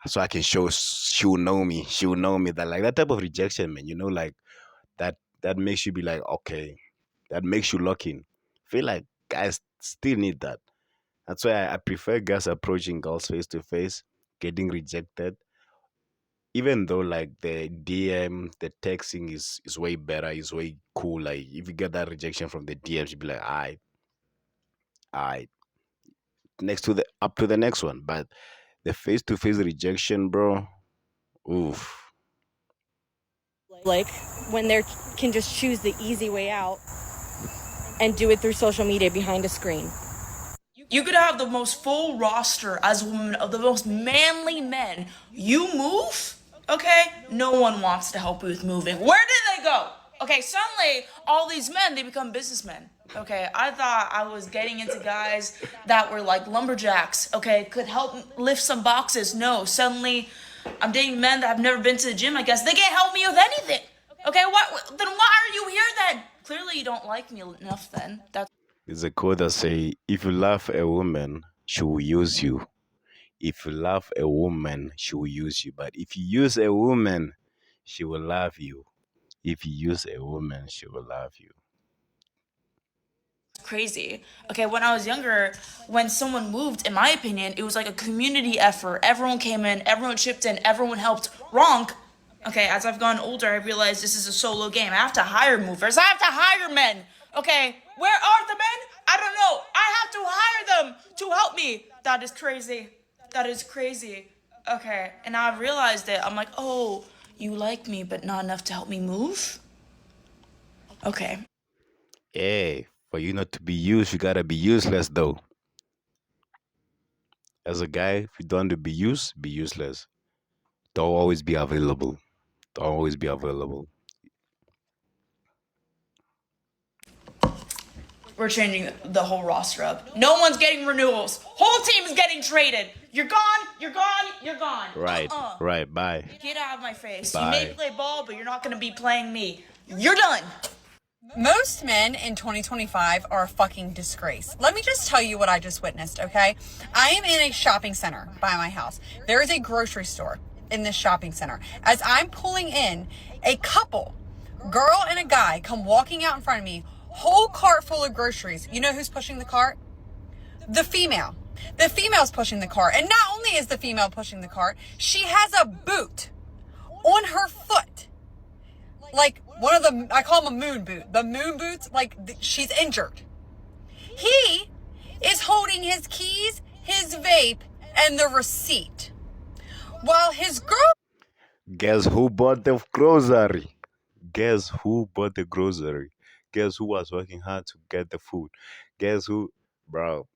so I can show she will know me. She will know me. That like that type of rejection, man. Like that makes you be like, okay, that makes you lock in. Feel like guys still need that. That's why I prefer guys approaching girls face to face, getting rejected. Even though like the DM, the texting is way better, is way cool. Like if you get that rejection from the DMs, you be like, I next to the up to the next one. But the face to face rejection, bro, oof. Like when they can just choose the easy way out and do it through social media behind a screen. You could have the most full roster as a woman of the most manly men. You move, okay? No one wants to help you with moving. Where did they go? Okay, suddenly all these men, they become businessmen. Okay, I thought I was getting into guys that were like lumberjacks, okay, could help lift some boxes. No, suddenly I'm dating men that have never been to the gym, I guess. They can't help me with anything. Okay, then why are you here then? Clearly you don't like me enough then. There's a quote that say, if you love a woman, she will use you. If you love a woman, she will use you. But if you use a woman, she will love you. If you use a woman, she will love you. Crazy. Okay, when I was younger, when someone moved, in my opinion, it was like a community effort. Everyone came in, everyone chipped in, everyone helped. Wrong. Okay, as I've gone older, I realized this is a solo game. I have to hire movers. I have to hire men. Okay, where are the men? I don't know. I have to hire them to help me. That is crazy. That is crazy. Okay, and now I've realized it. I'm like, oh, you like me, but not enough to help me move? Okay. Hey, for you not to be used, you gotta be useless though. As a guy, if you don't want to be used, be useless. Don't always be available. Don't always be available. We're changing the whole roster up. No one's getting renewals. Whole team is getting traded. You're gone, you're gone, you're gone. Right, right, bye. Get out of my face. Bye. You may play ball, but you're not gonna be playing me. You're done. Most men in 2025 are a fucking disgrace. Let me just tell you what I just witnessed, okay? I am in a shopping center by my house. There is a grocery store in this shopping center. As I'm pulling in, a couple, girl and a guy, come walking out in front of me, whole cart full of groceries. You know who's pushing the cart? The female. The female's pushing the cart. And not only is the female pushing the cart, she has a boot on her foot. Like one of the, I call them a moon boot. The moon boots, like she's injured. He is holding his keys, his vape, and the receipt. While his girl... Guess who bought the grocery? Guess who bought the grocery? Guess who was working hard to get the food? Guess who? Bro,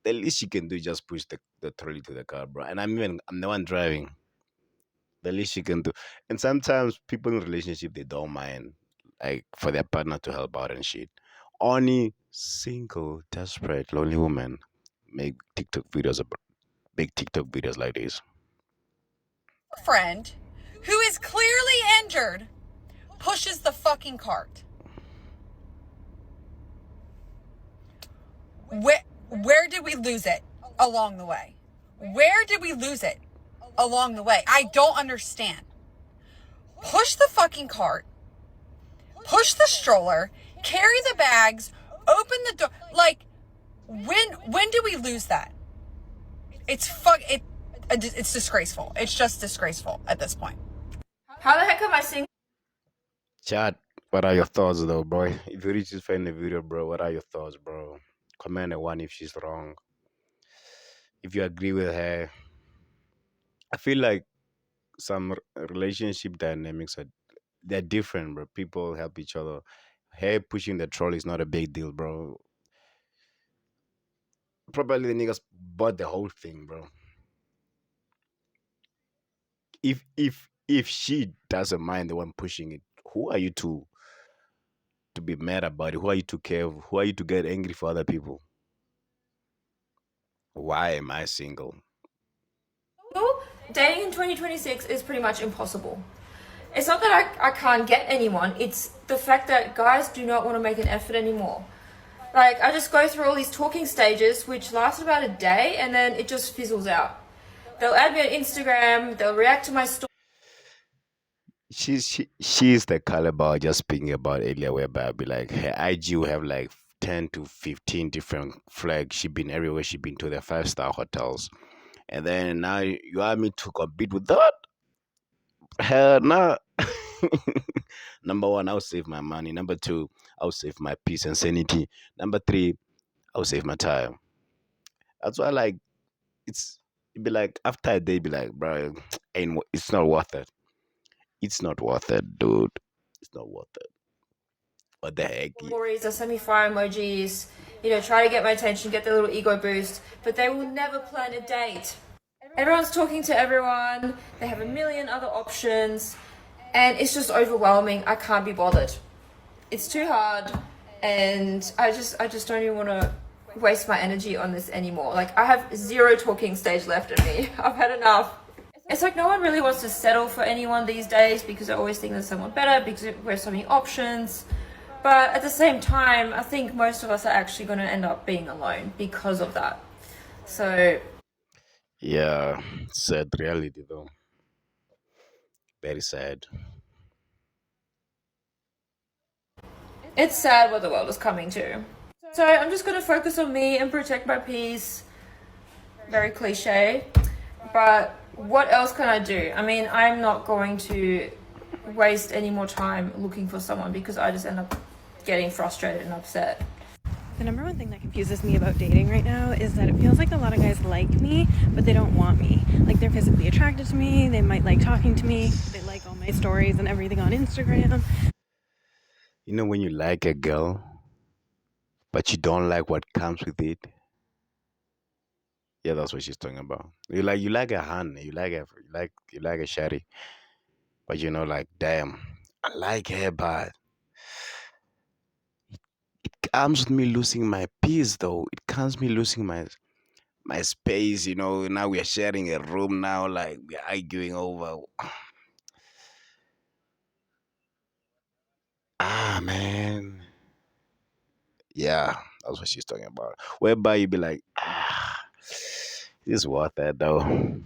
the least you can do is just push the trolley to the car, bro. And I'm the one driving. The least you can do. And sometimes people in relationship, they don't mind like for their partner to help out and shit. Only single, desperate, lonely women make TikTok videos about big TikTok videos like this. Friend, who is clearly injured, pushes the fucking cart. Where did we lose it along the way? Where did we lose it along the way? I don't understand. Push the fucking cart, push the stroller, carry the bags, open the door. Like, when do we lose that? It's disgraceful. It's just disgraceful at this point. How the heck am I single? Chat, what are your thoughts though, bro? If you reach this far in the video, bro, what are your thoughts, bro? Comment a one if she's wrong. If you agree with her. I feel like some relationship dynamics they're different, bro. People help each other. Her pushing the trolley is not a big deal, bro. Probably the niggas bought the whole thing, bro. If she doesn't mind the one pushing it, who are you to be mad about it? Who are you to care? Who are you to get angry for other people? Why am I single? Dating in 2026 is pretty much impossible. It's not that I can't get anyone, it's the fact that guys do not want to make an effort anymore. Like, I just go through all these talking stages, which last about a day, and then it just fizzles out. They'll add me on Instagram, they'll react to my story. She's the caliber I was just speaking about earlier, whereby I'll be like, her IG will have like 10 to 15 different flags. She been everywhere. She been to the 5-star hotels, and then now you want me to compete with that? Hell no. Number one, I'll save my money. Number two, I'll save my peace and sanity. Number three, I'll save my time. That's why, like, it'd be like after a day, be like, bro, it's not worth it. It's not worth it, dude. It's not worth it. What the heck? Stories, they'll send me fire emojis, try to get my attention, get their little ego boost, but they will never plan a date. Everyone's talking to everyone, they have a million other options, and it's just overwhelming. I can't be bothered. It's too hard, and I just don't even want to waste my energy on this anymore. Like, I have 0 talking stage left in me. I've had enough. It's like no one really wants to settle for anyone these days because they always think there's someone better because we have so many options. But at the same time, I think most of us are actually going to end up being alone because of that. So Yeah, sad reality though. Very sad. it's sad what the world is coming to. So I'm just going to focus on me and protect my peace. Very cliche. But what else can I do? I mean, I'm not going to waste any more time looking for someone because I just end up getting frustrated and upset. The number one thing that confuses me about dating right now is that it feels like a lot of guys like me, but they don't want me. Like, they're physically attracted to me, they might like talking to me, they like all my stories and everything on Instagram. You know when you like a girl, but you don't like what comes with it? Yeah, that's what she's talking about. You like a hun, you like a shawty, but like, damn, I like her, but it comes with me losing my peace though. It comes me losing my space. Now we are sharing a room now, like we're arguing over. Man. Yeah, that's what she's talking about. Whereby you be like, it's worth it though.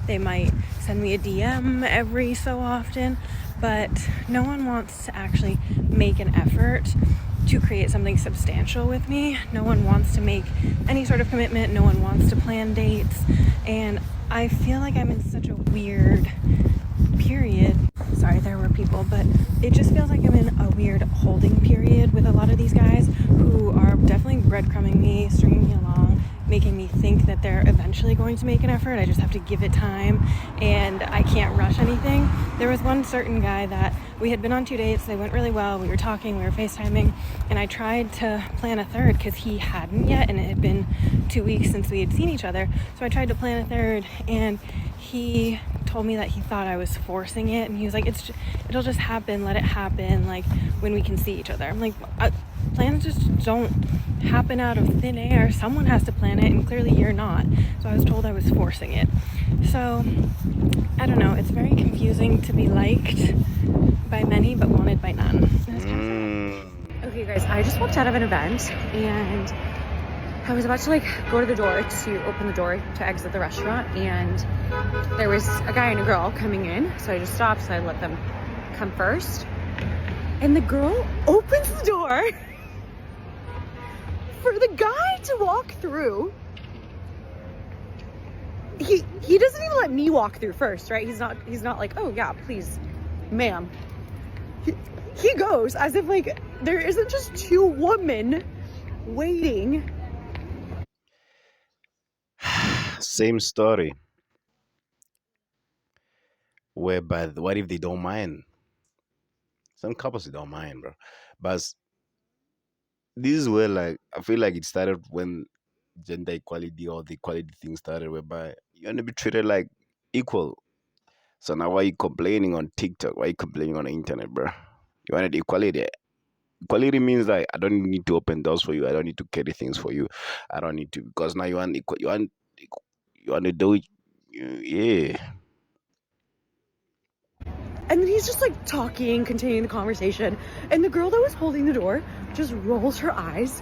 They might send me a DM every so often, but no one wants to actually make an effort to create something substantial with me. No one wants to make any sort of commitment. No one wants to plan dates. And I feel like I'm in such a weird period. Sorry, there were people, but it just feels like I'm in a weird holding period with a lot of these guys who are definitely breadcrumbing me, stringing me along, making me think that they're eventually going to make an effort. I just have to give it time, and I can't rush anything. There was one certain guy that we had been on 2 dates. They went really well. We were talking, we were FaceTiming, and I tried to plan a third because he hadn't yet, and it had been 2 weeks since we had seen each other. So I tried to plan a third, and he told me that he thought I was forcing it, and he was like, it'll just happen, let it happen, like when we can see each other. I'm like, plans just don't happen out of thin air. Someone has to plan it, and clearly you're not. So I was told I was forcing it. So I don't know, it's very confusing to be liked by many but wanted by none. Okay, guys, I just walked out of an event and I was about to go to the door to open the door to exit the restaurant, and there was a guy and a girl coming in, so I just stopped, so I let them come first. And the girl opens the door for the guy to walk through. He doesn't even let me walk through first, right? He's not like, oh yeah, please, ma'am. He goes as if there isn't just 2 women waiting. Same story. Whereby, what if they don't mind? Some couples they don't mind, bro. But this is where, I feel like it started when gender equality or the equality thing started, whereby you want to be treated like equal. So now why you complaining on TikTok? Why you complaining on the internet, bro? You wanted equality. Equality means like I don't need to open doors for you. I don't need to carry things for you. I don't need to because now you want to do it. Yeah. And then he's just like talking, continuing the conversation. And the girl that was holding the door just rolls her eyes.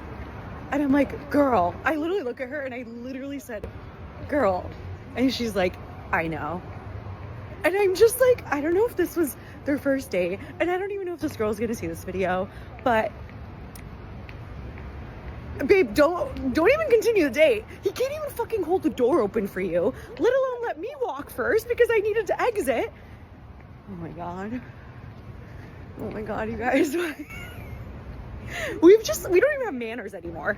And I'm like, girl. I literally look at her and I literally said, girl. And she's like, I know. And I'm just like, I don't know if this was their first date. And I don't even know if this girl's gonna see this video. But babe, don't even continue the date. He can't even fucking hold the door open for you, let alone let me walk first because I needed to exit. Oh my god. Oh my god, you guys. We don't even have manners anymore.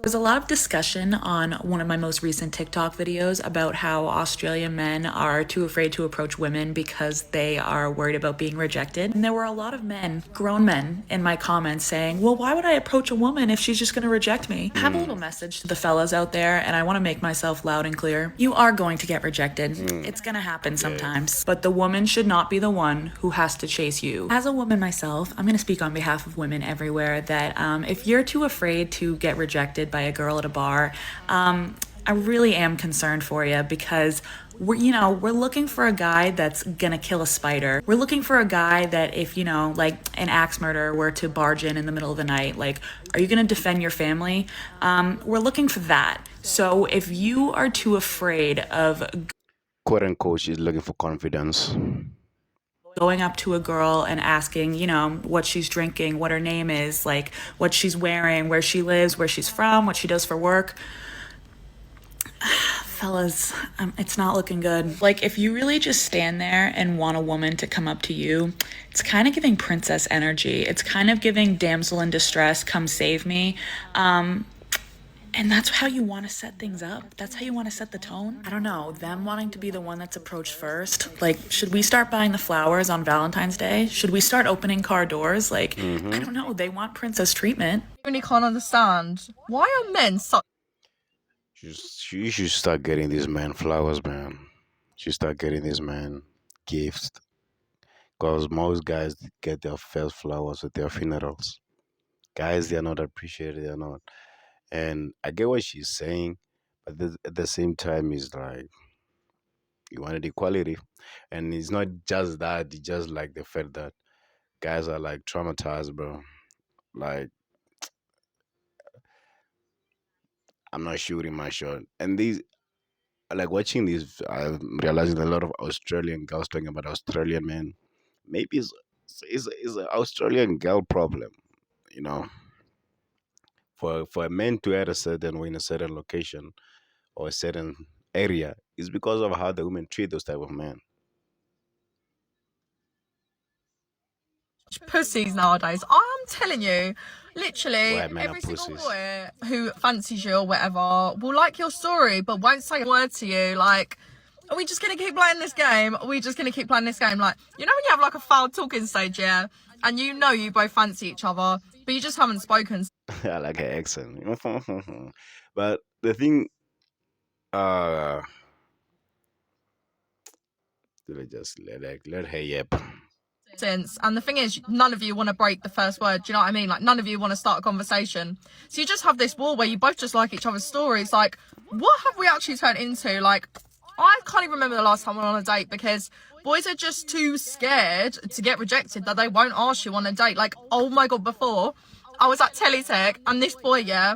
There's a lot of discussion on one of my most recent TikTok videos about how Australian men are too afraid to approach women because they are worried about being rejected. And there were a lot of men, grown men, in my comments saying, well, why would I approach a woman if she's just going to reject me? I have a little message to the fellas out there, and I want to make myself loud and clear. You are going to get rejected. It's going to happen sometimes. But the woman should not be the one who has to chase you. As a woman myself, I'm going to speak on behalf of women everywhere that if you're too afraid to get rejected by a girl at a bar, I really am concerned for you because we're looking for a guy that's gonna kill a spider. We're looking for a guy that if, like an axe murderer were to barge in the middle of the night, like, are you gonna defend your family? We're looking for that. So if you are too afraid of Quote unquote, she's looking for confidence. going up to a girl and asking, what she's drinking, what her name is, like what she's wearing, where she lives, where she's from, what she does for work. Fellas, it's not looking good. Like, if you really just stand there and want a woman to come up to you, it's kind of giving princess energy. It's kind of giving damsel in distress, come save me. And that's how you want to set things up. That's how you want to set the tone. I don't know, them wanting to be the one that's approached first. Like, should we start buying the flowers on Valentine's Day? Should we start opening car doors? Like, I don't know, they want princess treatment. I really can't understand. Why are men such... You should start getting these men flowers, man. You should start getting these men gifts. Because most guys get their first flowers at their funerals. Guys, they're not appreciated, they're not. And I get what she's saying, but at the same time, it's like you wanted equality, and it's not just that. It's just like the fact that guys are like traumatized, bro. Like I'm not shooting my shot, and these like watching these. I'm realizing a lot of Australian girls talking about Australian men. Maybe it's an Australian girl problem, you know. For a man to add a certain way in a certain location or a certain area is because of how the women treat those type of men. pussies nowadays? I'm telling you, literally, White men are every single pussies. boy who fancies you or whatever will like your story, but won't say a word to you. Like, are we just gonna keep playing this game? Are we just gonna keep playing this game? Like, when you have like a foul talking stage, yeah, and you both fancy each other, but you just haven't spoken. I like her accent. But the thing, uh, let her yap. Since, and the thing is, none of you want to break the first word. Do you know what I mean? Like, none of you want to start a conversation. So you just have this wall where you both just like each other's stories. Like, what have we actually turned into? Like, I can't even remember the last time I went on a date because boys are just too scared to get rejected that they won't ask you on a date. Like, oh my god, before I was at Teletech and this boy, yeah,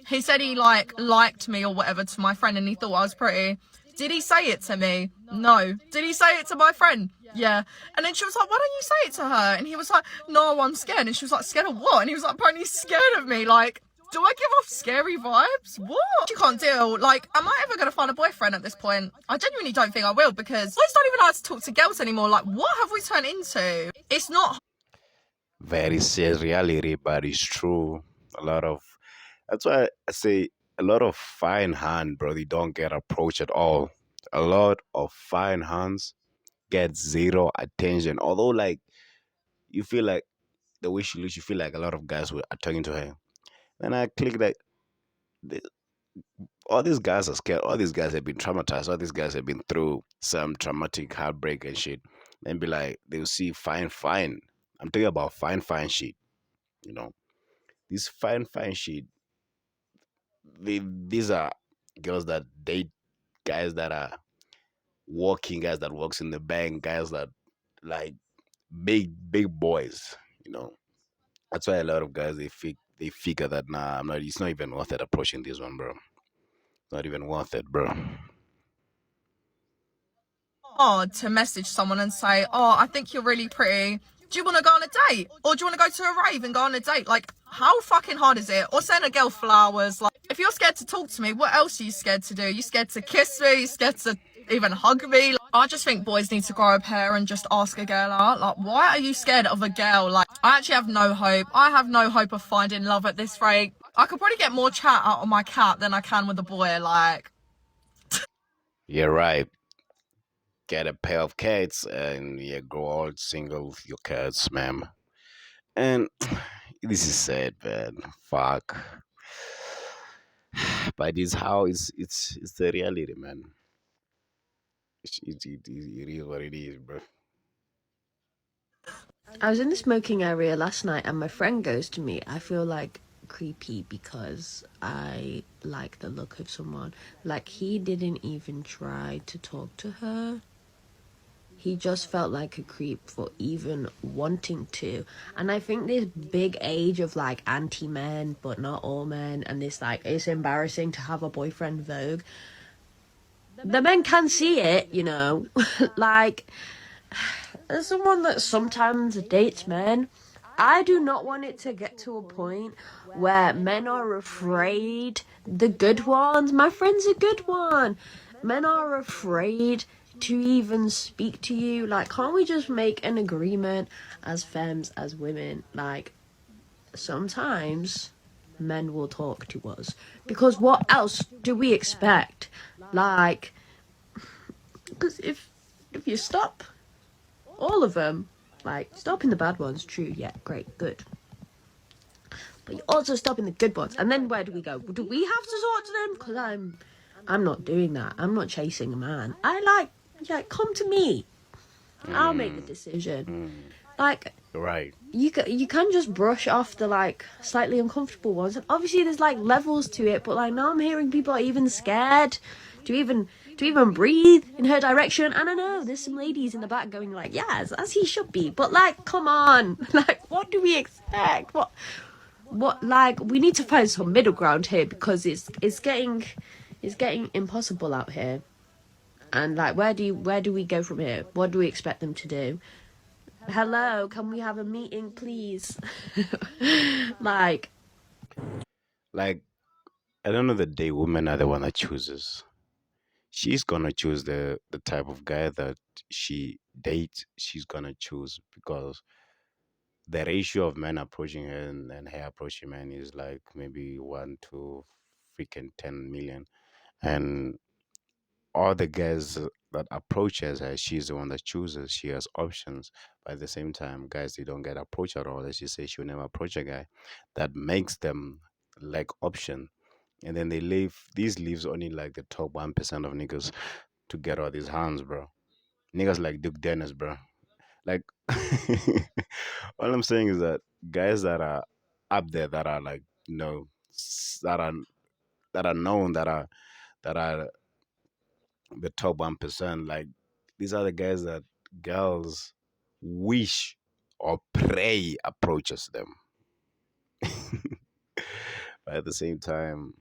he said he liked me or whatever to my friend and he thought I was pretty. Did he say it to me? No. Did he say it to my friend? Yeah. And then she was like, why don't you say it to her? And he was like, no, I'm scared. And she was like, scared of what? And he was like, apparently scared of me. Like, do I give off scary vibes? What? You can't deal. Like, am I ever going to find a boyfriend at this point? I genuinely don't think I will because boys don't even know how to talk to girls anymore. Like, what have we turned into? It's not... Very sad reality, but it's true. That's why I say a lot of fine hand, bro, they don't get approached at all. A lot of fine hands get zero attention. Although, like, you feel like the way she looks, you feel like a lot of guys are talking to her. Then I click that all these guys are scared. All these guys have been traumatized. All these guys have been through some traumatic heartbreak and shit. And be like, they'll see fine. I'm talking about fine shit. You know, these fine shit. These are girls that date guys that are working, guys that works in the bank, guys that like big boys. You know, that's why a lot of guys they figure that nah, I'm not. It's not even worth it approaching this one, bro. Not even worth it, bro. Hard to message someone and say, oh, I think you're really pretty. Do you want to go on a date? Or do you want to go to a rave and go on a date? Like, how fucking hard is it? Or send a girl flowers. Like, if you're scared to talk to me, what else are you scared to do? You scared to kiss me? You scared to even hug me? Like, I just think boys need to grow a pair and just ask a girl out. Like, why are you scared of a girl? Like, I actually have no hope. I have no hope of finding love at this rate. I could probably get more chat out of my cat than I can with a boy. Like, You're right. Get a pair of cats and yeah, grow old single with your cats, ma'am. And this is sad, man. Fuck. But it's how it's the reality, man. It is what it is, bro. I was in the smoking area last night and my friend goes to me, I feel like creepy because I like the look of someone. Like, he didn't even try to talk to her. He just felt like a creep for even wanting to. And I think this big age of like anti-men, but not all men, and this like, it's embarrassing to have a boyfriend vogue. The men can see it, you know. Like, as someone that sometimes dates men, I do not want it to get to a point where men are afraid. The good ones, my friend's a good one. Men are afraid to even speak to you. Like, can't we just make an agreement as femmes, as women? Like, sometimes men will talk to us. Because what else do we expect? Like, because if you stop all of them, like, stopping the bad ones, true, yeah, great, good. But you're also stopping the good ones. And then where do we go? Do we have to talk to them? Because I'm not doing that. I'm not chasing a man. I like, come to me. I'll make the decision. Like, Right. you can just brush off the like slightly uncomfortable ones, and obviously there's like levels to it, but like now I'm hearing people are even scared to even breathe in her direction. And I know there's some ladies in the back going like, yes, as he should be, but like, come on. Like, what do we expect? What like, we need to find some middle ground here, because it's getting impossible out here. And like, where do we go from here? What do we expect them to do? Hello, can we have a meeting, please? Like, I don't know, the day women are the one that chooses. She's gonna choose the type of guy that she dates. She's gonna choose because the ratio of men approaching her and her approaching men is like maybe 1 to freaking 10 million, and all the guys that approaches her, she's the one that chooses. She has options, but at the same time, guys, they don't get approached at all. As she says, she'll never approach a guy. That makes them like option, and then they leave. These leaves only like the top 1% of niggas to get all these hands, bro. Niggas like Duke Dennis, bro. Like, all I'm saying is that guys that are up there, that are like, that are known, that are the top 1%, like, these are the guys that girls wish or pray approaches them. But at the same time,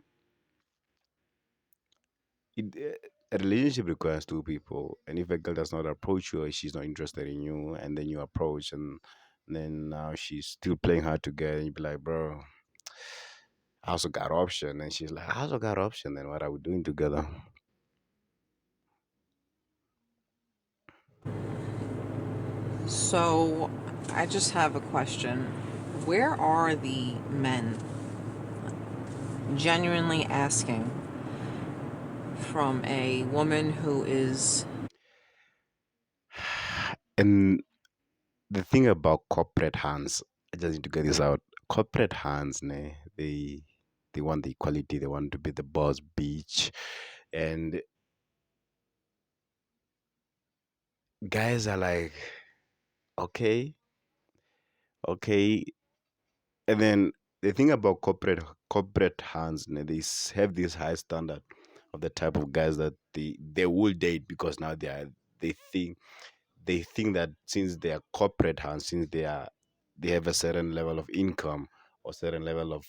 a relationship requires two people, and if a girl does not approach you or she's not interested in you, and then you approach, and then now she's still playing hard to get, and you be like, bro, I also got option, and she's like, I also got option, then what are we doing together? So, I just have a question. Where are the men genuinely asking from a woman who is. And the thing about corporate hands, I just need to get this out. Corporate hands, they want the equality, they want to be the boss bitch. And guys are like, okay, okay, And then the thing about corporate hands, have this high standard of the type of guys that they will date because now they think they think that since they are corporate hands, since they have a certain level of income or certain level of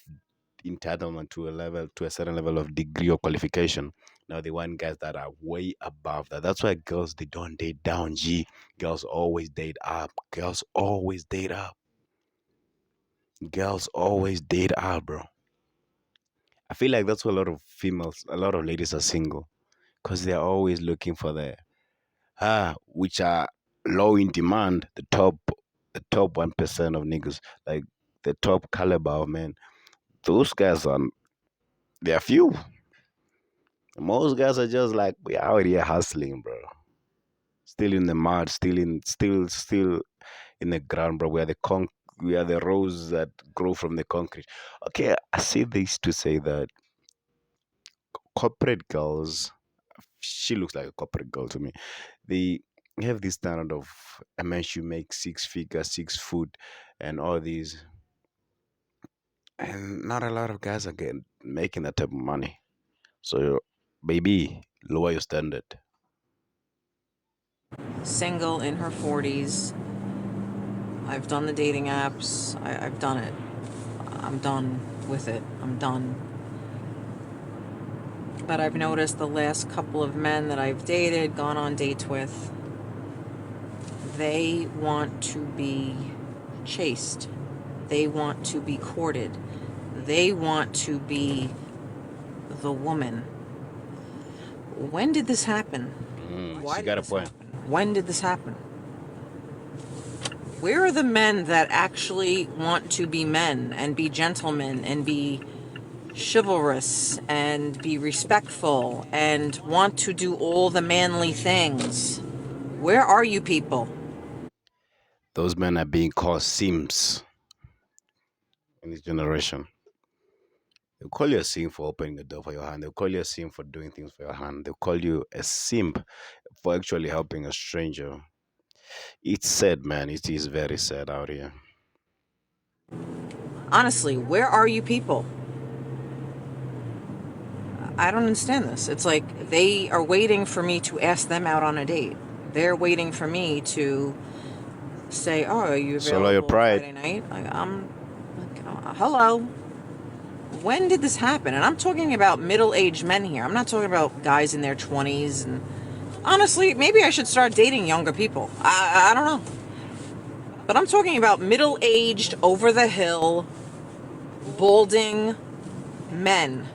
entitlement to a certain level of degree or qualification. Now they want guys that are way above that. That's why girls they don't date down. G girls always date up. Girls always date up. Girls always date up, bro. I feel like that's why a lot of ladies are single, because they're always looking for which are low in demand, the top 1% of niggas, like the top caliber of men. Those guys are they are few. Most guys are just like we out here hustling, bro. Still in the mud, still in the ground, bro. We are the roses that grow from the concrete. Okay, I see this to say that corporate girls, she looks like a corporate girl to me. They have this standard of a man should make six figures, 6 foot, and all these, and not a lot of guys are getting making that type of money. So, baby, lower your standard. Single in her 40s. I've done the dating apps. I've done it. I'm done with it. I'm done. But I've noticed the last couple of men that I've dated, gone on dates with, they want to be chased. They want to be courted. They want to be the woman. When did this happen? She got a point. When did this happen? Where are the men that actually want to be men and be gentlemen and be chivalrous and be respectful and want to do all the manly things? Where are you people? Those men are being called simps in this generation. They'll call you a simp for opening the door for your hand. They'll call you a simp for doing things for your hand. They'll call you a simp for actually helping a stranger. It's sad, man. It is very sad out here. Honestly, where are you people? I don't understand this. It's like they are waiting for me to ask them out on a date. They're waiting for me to say, "Oh, are you available Swallow your pride. Friday night?" I'm like, hello. When did this happen? And I'm talking about middle-aged men here. I'm not talking about guys in their 20s. And honestly, maybe I should start dating younger people. I don't know. But I'm talking about middle-aged, over-the-hill, balding men.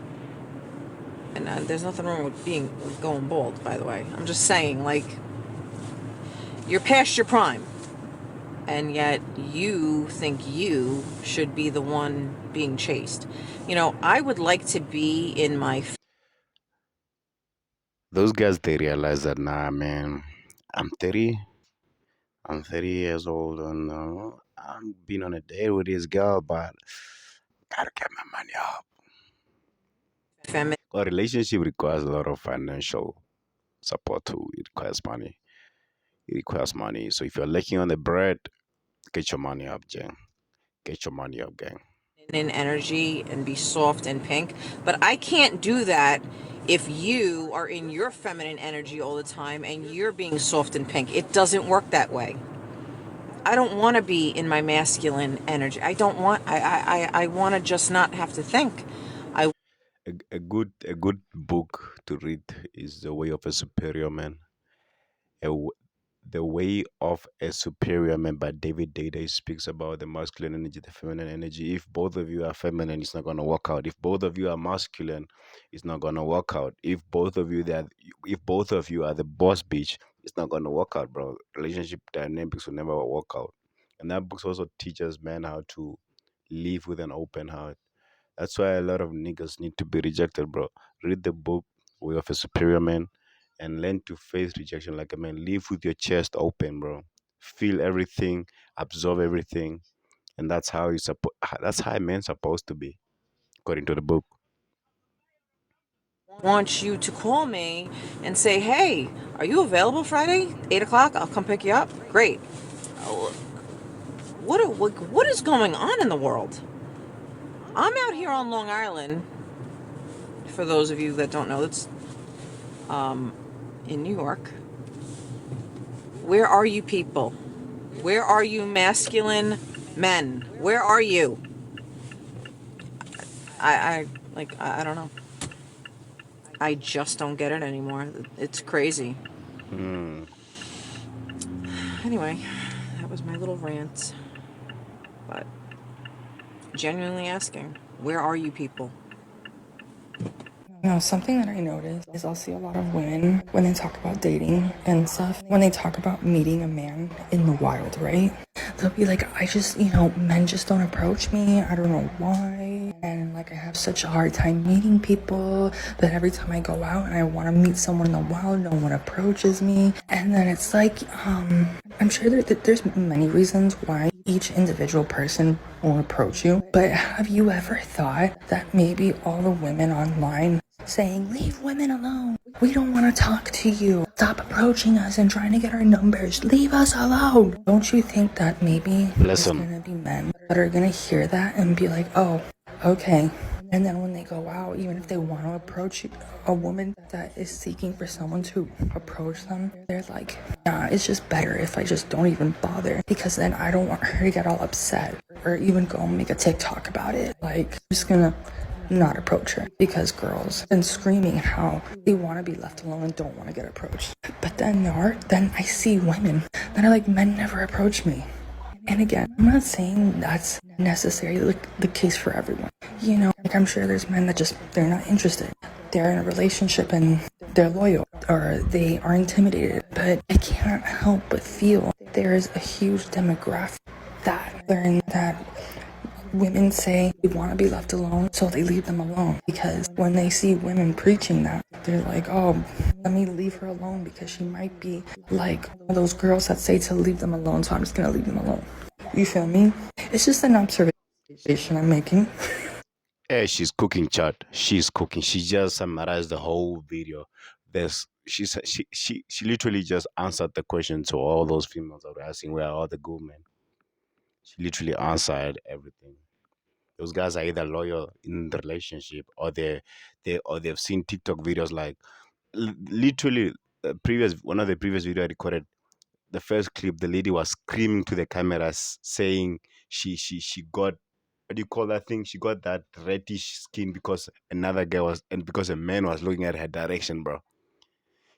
And there's nothing wrong with going bald, by the way. I'm just saying, like, you're past your prime. And yet you think you should be the one being chased. You know, I would like to be in my... Those guys, they realize that, nah, man, I'm 30. I'm 30 years old, and I'm been on a date with this girl, but gotta get my money up. A relationship requires a lot of financial support too. It requires money. It requires money. So if you're lacking on the bread, get your money up, Jen. Get your money up, gang. in energy and be soft and pink. But I can't do that if you are in your feminine energy all the time and you're being soft and pink. It doesn't work that way. I don't want to be in my masculine energy. I don't want, I want to just not have to think. A good book to read is The Way of a Superior Man. The Way of a Superior Man by David Dada speaks about the masculine energy, the feminine energy. If both of you are feminine, it's not gonna work out. If both of you are masculine, it's not gonna work out. If both of you are the boss bitch, it's not gonna work out, bro. Relationship dynamics will never work out. And that book also teaches men how to live with an open heart. That's why a lot of niggas need to be rejected, bro. Read the book Way of a Superior Man and learn to face rejection like a man. Live with your chest open, bro. Feel everything, absorb everything, and that's how a man's supposed to be, according to the book. Want you to call me and say, hey, are you available Friday, 8 o'clock? I'll come pick you up. Great. What is going on in the world? I'm out here on Long Island. For those of you that don't know, it's in New York. Where are you people? Where are you masculine men? Where are you? I don't know. I just don't get it anymore. It's crazy. Anyway, that was my little rant. But genuinely asking, where are you people? No, something that I notice is I'll see a lot of women when they talk about dating and stuff, when they talk about meeting a man in the wild, right? They'll be like, men just don't approach me. I don't know why. And like, I have such a hard time meeting people that every time I go out and I want to meet someone in the wild, no one approaches me. And then it's like, I'm sure there's many reasons why each individual person won't approach you. But have you ever thought that maybe all the women online saying, leave women alone, we don't want to talk to you, stop approaching us and trying to get our numbers, leave us alone? Don't you think that maybe there's gonna be men that are gonna hear that and be like, oh, okay, and then when they go out, even if they want to approach a woman that is seeking for someone to approach them, they're like, nah, it's just better if I just don't even bother, because then I don't want her to get all upset or even go and make a TikTok about it. Like, I'm just gonna not approach her because girls been screaming how they want to be left alone and don't want to get approached. But then I see women that are like, men never approach me. And again, I'm not saying that's necessarily the case for everyone. Like, I'm sure there's men that they're not interested. They're in a relationship and they're loyal, or they are intimidated. But I can't help but feel there's a huge demographic that women say they want to be left alone, so they leave them alone. Because when they see women preaching that, they're like, oh, let me leave her alone because she might be like one of those girls that say to leave them alone, so I'm just going to leave them alone. You feel me? It's just an observation I'm making. Yeah, she's cooking, chat. She's cooking. She just summarized the whole video. She literally just answered the question to all those females that were asking where are all the good men. She literally answered everything. Those guys are either loyal in the relationship, or they've seen TikTok videos like literally one of the previous video I recorded. The first clip, the lady was screaming to the cameras saying she got, what do you call that thing? She got that reddish skin because because a man was looking at her direction, bro.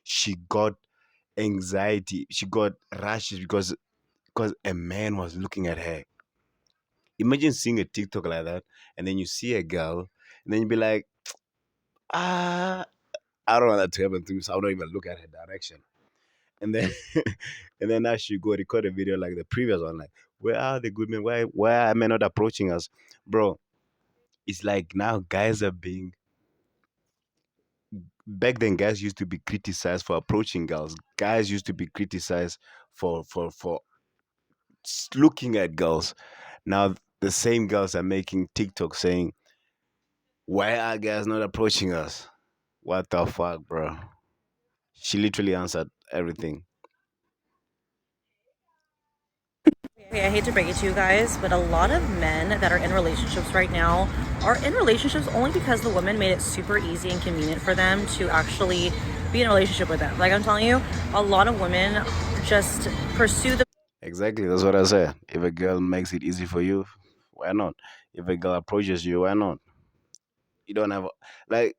She got anxiety. She got rashes because a man was looking at her. Imagine seeing a TikTok like that, and then you see a girl, and then you be like, I don't want that to happen to me, so I don't even look at her direction. And then and then now she go record a video like the previous one, like, where are the good men? Why are men not approaching us? Bro, it's like now guys are being, back then guys used to be criticized for approaching girls. Guys used to be criticized for looking at girls. Now the same girls are making TikTok saying, why are guys not approaching us? What the fuck, bro? She literally answered everything. Okay, I hate to break it to you guys, but a lot of men that are in relationships right now are in relationships only because the woman made it super easy and convenient for them to actually be in a relationship with them. Like, I'm telling you, a lot of women just pursue the Exactly, that's what I said. If a girl makes it easy for you, why not? If a girl approaches you, why not? You don't have like,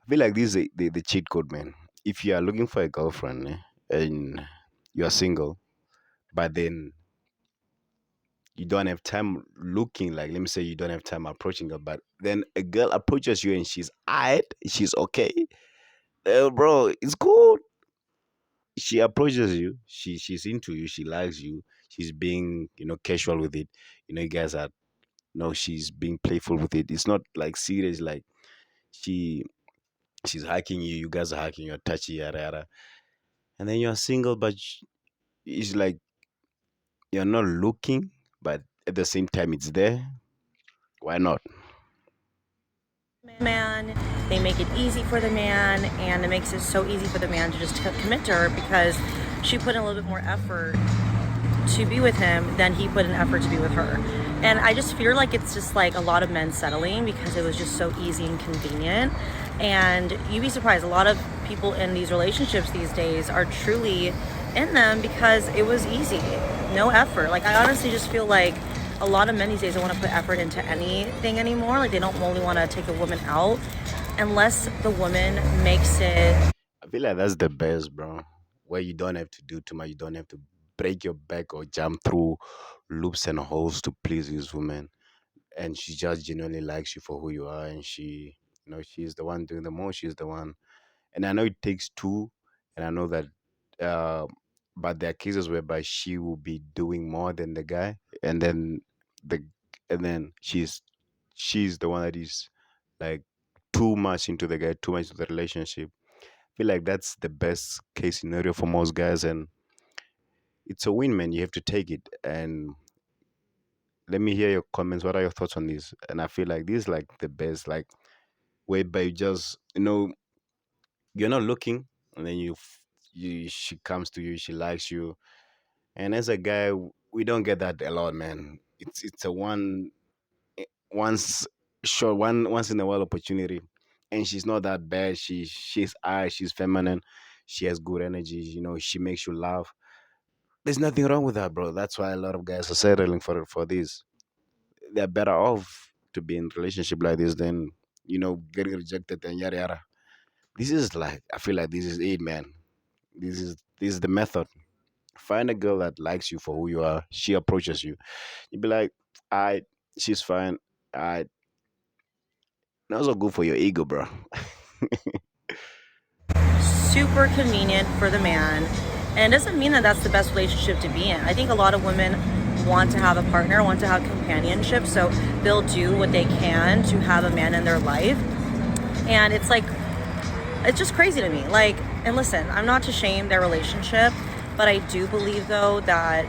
I feel like this is the cheat code, man. If you are looking for a girlfriend, and you are single, but then you don't have time looking, like, let me say you don't have time approaching her, but then a girl approaches you and she's alright, she's okay, bro, it's good. She approaches you, she's into you, she likes you, she's being, casual with it, you guys are, she's being playful with it, it's not like serious, like she's hacking you, you guys are hacking, you're touchy, yada yada, and then you're single, but it's like you're not looking, but at the same time it's there. Why not? man, they make it easy for the man, and it makes it so easy for the man to just commit to her because she put in a little bit more effort to be with him than he put in effort to be with her. And I just feel like it's just like a lot of men settling because it was just so easy and convenient. And you'd be surprised, a lot of people in these relationships these days are truly in them because it was easy, no effort. Like, I honestly just feel like a lot of men these days don't want to put effort into anything anymore. Like, they don't only want to take a woman out unless the woman makes it. I feel like that's the best, bro. Where you don't have to do too much. You don't have to break your back or jump through loops and holes to please this woman. And she just genuinely likes you for who you are. And she, she's the one doing the most. She's the one. And I know it takes two. And I know that, uh, but there are cases whereby she will be doing more than the guy. And then the, and then she's the one that is like too much into the guy, too much into the relationship. Feel like that's the best case scenario for most guys, and it's a win, man. You have to take it. And let me hear your comments. What are your thoughts on this? And I feel like this is like the best, like whereby you just you're not looking, and then she comes to you, she likes you, and as a guy, we don't get that a lot, man. It's a once once in a while opportunity, and she's not that bad. She's she's feminine, she has good energy. She makes you laugh. There's nothing wrong with that, bro. That's why a lot of guys are settling for this. They're better off to be in relationship like this than getting rejected and yada yada. This is like, I feel like this is it, man. This is the method. Find a girl that likes you for who you are. She approaches you. You be like, I, she's fine. I, that's not good for your ego, bro. Super convenient for the man. And it doesn't mean that that's the best relationship to be in. I think a lot of women want to have a partner, want to have companionship, so they'll do what they can to have a man in their life. And it's like, it's just crazy to me. Like, and listen, I'm not to shame their relationship, but I do believe though that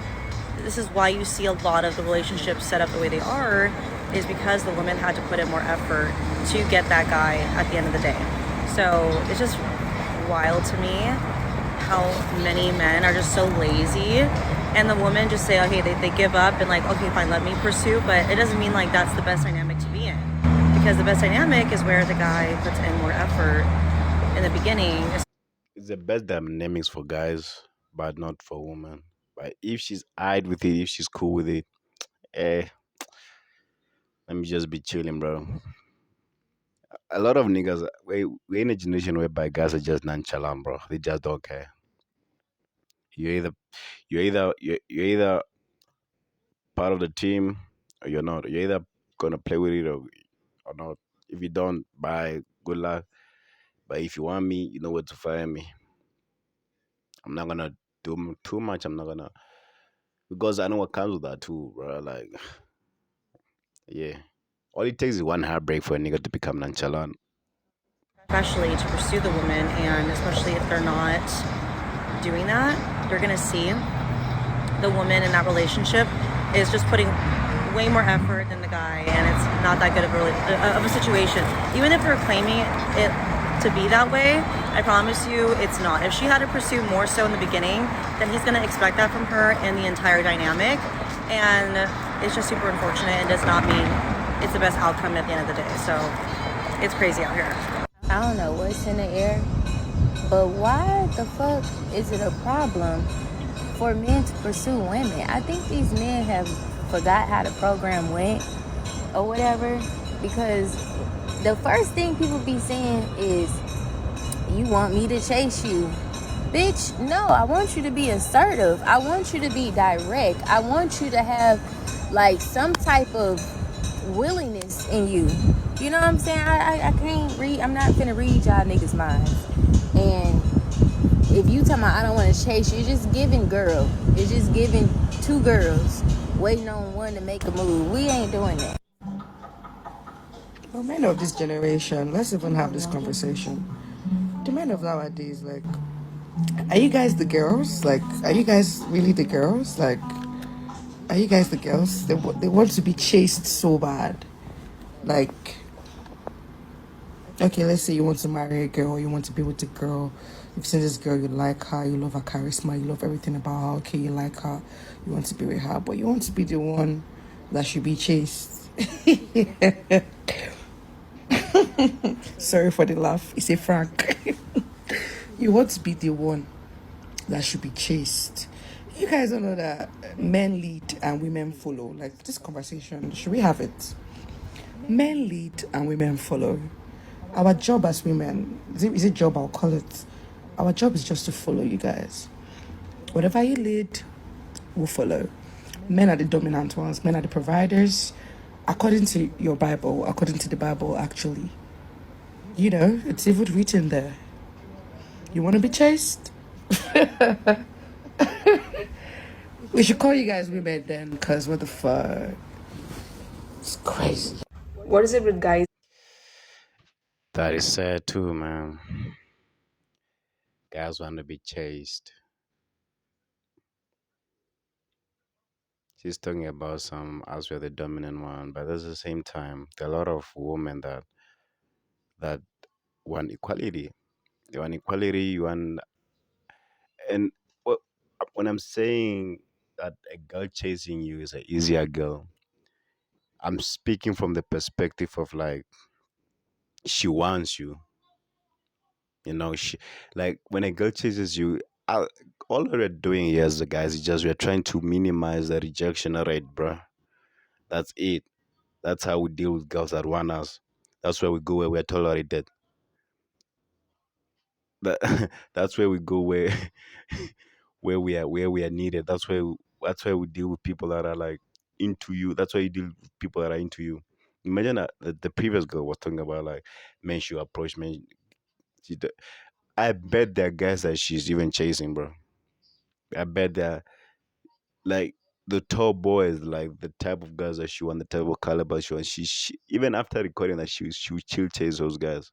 this is why you see a lot of the relationships set up the way they are, is because the woman had to put in more effort to get that guy at the end of the day. So it's just wild to me how many men are just so lazy, and the women just say, okay, they give up and like, okay, fine, let me pursue. But it doesn't mean like that's the best dynamic to be in, because the best dynamic is where the guy puts in more effort in the beginning. It's the best dynamics for guys, but not for women. But if she's eyed with it, if she's cool with it, eh, let me just be chilling, bro. A lot of niggas, we're in a generation whereby guys are just nonchalant, bro. They just don't care. You're either you're either part of the team or you're not. You're either gonna play with it or not. If you don't, bye, good luck. But if you want me, you know where to find me. I'm not gonna do too much. I'm not gonna, because I know what comes with that too, bro. Like, yeah, all it takes is one heartbreak for a nigga to become nonchalant. Especially to pursue the woman, and especially if they're not doing that, you're gonna see the woman in that relationship is just putting way more effort than the guy, and it's not that good of a situation. Even if they're claiming it to be that way, I promise you it's not. If she had to pursue more so in the beginning, then he's gonna expect that from her in the entire dynamic, and it's just super unfortunate and does not mean it's the best outcome at the end of the day. So it's crazy out here. I don't know what's in the air, but why the fuck is it a problem for men to pursue women? I think these men have forgot how the program went or whatever, because the first thing people be saying is, you want me to chase you. Bitch, no, I want you to be assertive. I want you to be direct. I want you to have like some type of willingness in you. You know what I'm saying? I can't read. I'm not finna read y'all niggas' minds. And if you talking about I don't want to chase you, it's just giving girl. It's just giving two girls waiting on one to make a move. We ain't doing that. Well, men of this generation, let's even have this conversation. The men of nowadays, like, are you guys the girls? Like, are you guys really the girls? Like, are you guys the girls? They want to be chased so bad. Like, okay, let's say you want to marry a girl, you want to be with a girl. You've seen this girl, you like her, you love her charisma, you love everything about her. Okay, you like her, you want to be with her, but you want to be the one that should be chased. Sorry for the laugh. It's a Frank. You want to be the one that should be chased. You guys don't know that men lead and women follow. Like this conversation, should we have it? Men lead and women follow. Our job as women, is it job? I'll call it. Our job is just to follow you guys. Whatever you lead, we'll follow. Men are the dominant ones. Men are the providers. According to your Bible, according to the Bible, actually. You know, it's even written there. You want to be chased? We should call you guys women then, because what the fuck? It's crazy. What is it with guys? That is sad too, man. Guys want to be chased. She's talking about some as we're the dominant one, but at the same time, there are a lot of women that want equality. They want equality. You want, and what when I'm saying that a girl chasing you is an easier girl, I'm speaking from the perspective of like she wants you. You know, she like when a girl chases you. All we're doing here as the guys is just we're trying to minimize the rejection rate, bro. That's it. That's how we deal with girls that want us. That's where we go where we're tolerated. That that's where we go where where we are needed. That's where we deal with people that are like into you. That's why you deal with people that are into you. Imagine that the previous girl was talking about like men should approach men. I bet there are guys that she's even chasing, bro. I bet there like the tall boys, like the type of guys that she want, the type of caliber she wants. She even after recording that she would still chase those guys.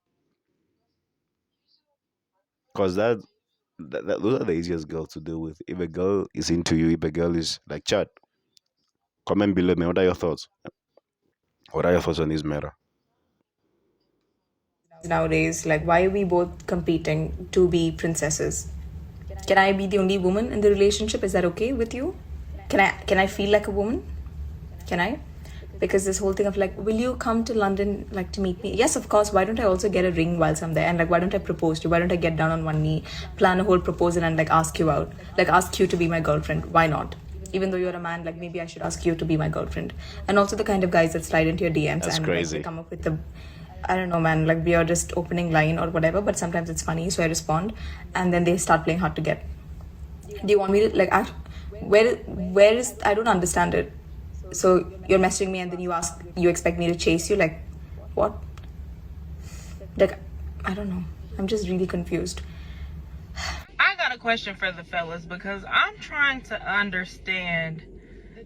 Cause those are the easiest girls to deal with. If a girl is into you, if a girl is like chat, comment below me. What are your thoughts? What are your thoughts on this matter? Nowadays, like, why are we both competing to be princesses? Can I be the only woman in the relationship? Is that okay with you? Can I feel like a woman? Can I? Because this whole thing of like, will you come to London like to meet me? Yes, of course. Why don't I also get a ring whilst I'm there? And like, why don't I propose to you? Why don't I get down on one knee, plan a whole proposal and like ask you out? Like ask you to be my girlfriend. Why not? Even though you're a man, like maybe I should ask you to be my girlfriend. And also the kind of guys that slide into your DMs That's and crazy. like, they come up with the, I don't know, man, like we are just opening line or whatever, but sometimes it's funny, so I respond, and then they start playing hard to get. Do you want me to like act? Where is, I don't understand it. So you're messaging me and then you expect me to chase you, like what? Like I don't know. I'm just really confused. I got a question for the fellas because I'm trying to understand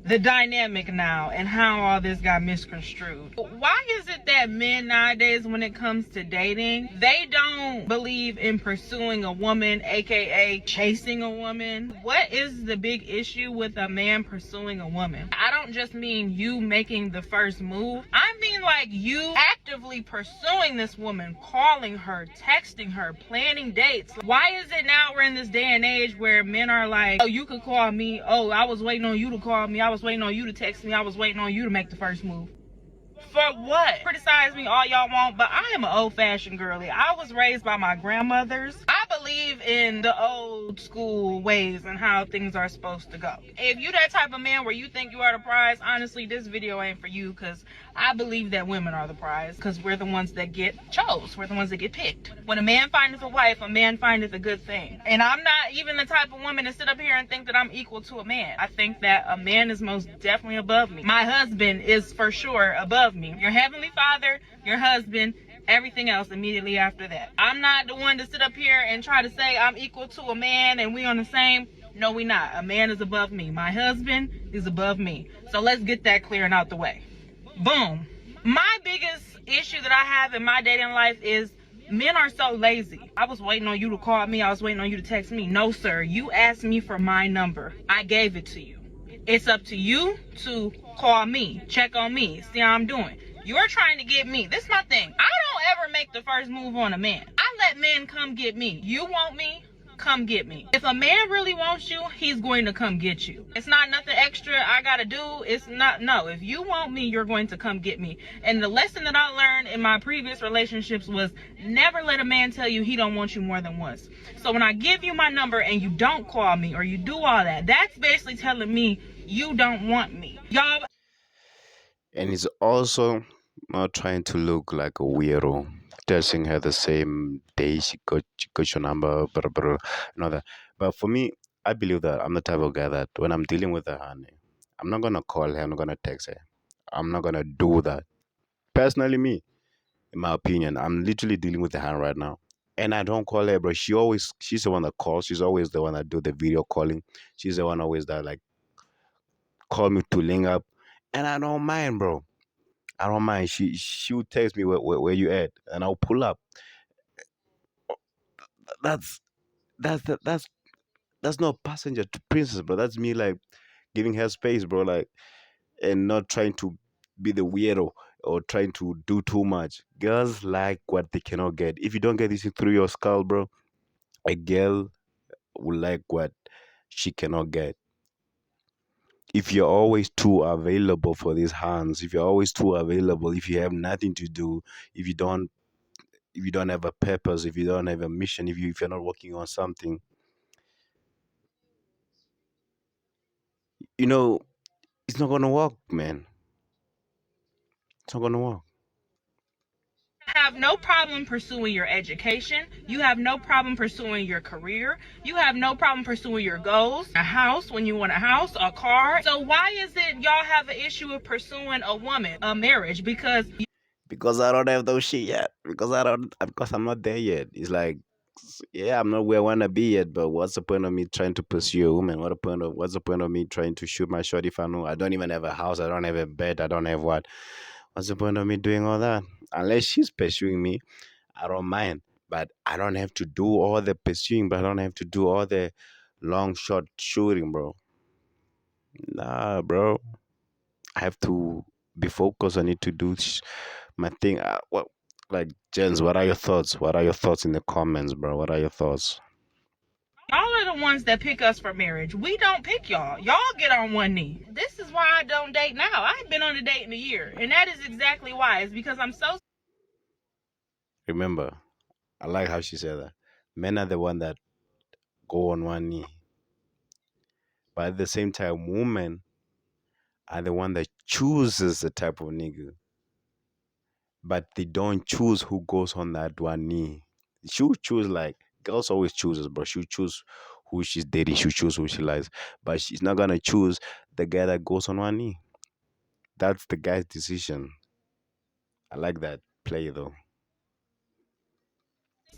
the dynamic now and how all this got misconstrued. Why is it that men nowadays, when it comes to dating, they don't believe in pursuing a woman, aka chasing a woman? What is the big issue with a man pursuing a woman? I don't just mean you making the first move. I mean like you actively pursuing this woman, calling her, texting her, planning dates. Why is it now we're in this day and age where men are like, oh, you could call me, oh, I was waiting on you to call me, I was waiting on you to text me, I was waiting on you to make the first move. For what? Criticize me all y'all want, but I am an old-fashioned girly. I was raised by my grandmothers. I believe in the old school ways and how things are supposed to go. If you that type of man where you think you are the prize, honestly, this video ain't for you, because I believe that women are the prize, because we're the ones that get chose. We're the ones that get picked. When a man findeth a wife, a man findeth a good thing. And I'm not even the type of woman to sit up here and think that I'm equal to a man. I think that a man is most definitely above me. My husband is for sure above me. Your heavenly father, your husband, everything else immediately after that. I'm not the one to sit up here and try to say I'm equal to a man and we on the same. No, we not. A man is above me. My husband is above me. So let's get that clear and out the way. Boom. My biggest issue that I have in my dating life is men are so lazy. I was waiting on you to call me. I was waiting on you to text me. No, sir. You asked me for my number. I gave it to you. It's up to you to call me, check on me, see how I'm doing. You're trying to get me. This is my thing. I don't ever make the first move on a man. I let men come get me. You want me? come get me. If a man really wants you, he's going to come get you. It's not nothing extra I gotta do. It's not, no. If you want me, you're going to come get me. And the lesson that I learned in my previous relationships was never let a man tell you he don't want you more than once. So when I give you my number and you don't call me or you do all that, that's basically telling me you don't want me. Y'all. And he's also not trying to look like a weirdo, texting her the same day she got your number, blah, blah, blah, and all that. But for me, I believe that I'm the type of guy that when I'm dealing with a honey, I'm not gonna call her, I'm not gonna text her. I'm not gonna do that. Personally, me, in my opinion, I'm literally dealing with the hand right now. And I don't call her, bro. She's the one that calls. She's always the one that do the video calling. She's the one always that like call me to link up. And I don't mind, bro. I don't mind. She would text me where you at, and I'll pull up. That's that's that's not passenger to princess, bro. That's me like giving her space, bro. Like and not trying to be the weirdo or trying to do too much. Girls like what they cannot get. If you don't get this through your skull, bro, a girl will like what she cannot get. If you're always too available for these hands, if you're always too available, if you have nothing to do, if you don't if you don't have a purpose, if you don't have a mission, if you're not working on something, you know, it's not gonna work, man. It's not gonna work. Have no problem pursuing your education. You have no problem pursuing your career. You have no problem pursuing your goals. A house when you want a house, a car. So why is it y'all have an issue with pursuing a woman, a marriage? Because I don't have those shit yet. Because I'm not there yet. It's like yeah, I'm not where I wanna be yet, but what's the point of me trying to pursue a woman? What's the point of me trying to shoot my shot if I know I don't even have a house, I don't have a bed, I don't have what? What's the point of me doing all that? Unless she's pursuing me, I don't mind. But I don't have to do all the pursuing, but I don't have to do all the long shot shooting, bro. Nah, bro. I have to be focused. I need to do my thing. What, like, Jens, what are your thoughts? What are your thoughts in the comments, bro? What are your thoughts? Y'all are the ones that pick us for marriage. We don't pick y'all. Y'all get on one knee. This is why I don't date now. I ain't been on a date in a year. And that is exactly why. It's because I'm so. Remember, I like how she said that. Men are the one that go on one knee. But at the same time, women are the one that chooses the type of nigga. But they don't choose who goes on that one knee. She'll choose like girls always chooses, but she'll choose who she's dating, she'll choose who she likes. But she's not gonna choose the guy that goes on one knee. That's the guy's decision. I like that play though.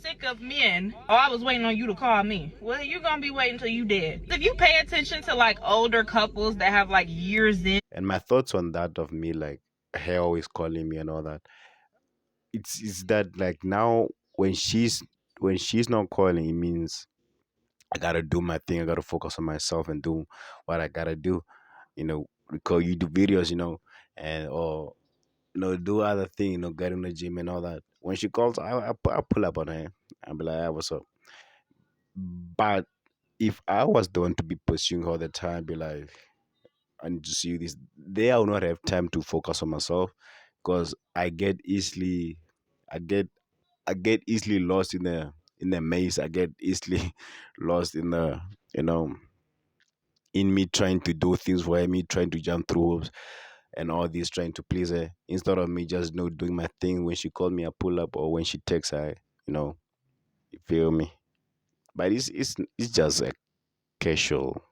Sick of men. Oh, I was waiting on you to call me. Well, you're gonna be waiting till you dead. If you pay attention to like older couples that have like years in. And my thoughts on that of me like her always calling me and all that. It's that like now when she's not calling, it means I gotta do my thing. I gotta focus on myself and do what I gotta do. Record YouTube videos, and or do other thing, get in the gym and all that. When she calls, I pull up on her and be like, "Hey, what's up?" But if I was the one to be pursuing her all the time, be like, "I need to see you this," they I will not have time to focus on myself because I get, I get easily lost in the maze. I get easily lost in the, you know, in me trying to do things for her, me trying to jump through hoops and all this trying to please her instead of me just doing my thing. When she called me I pull up, or when she texts I, you feel me. But it's just a casual.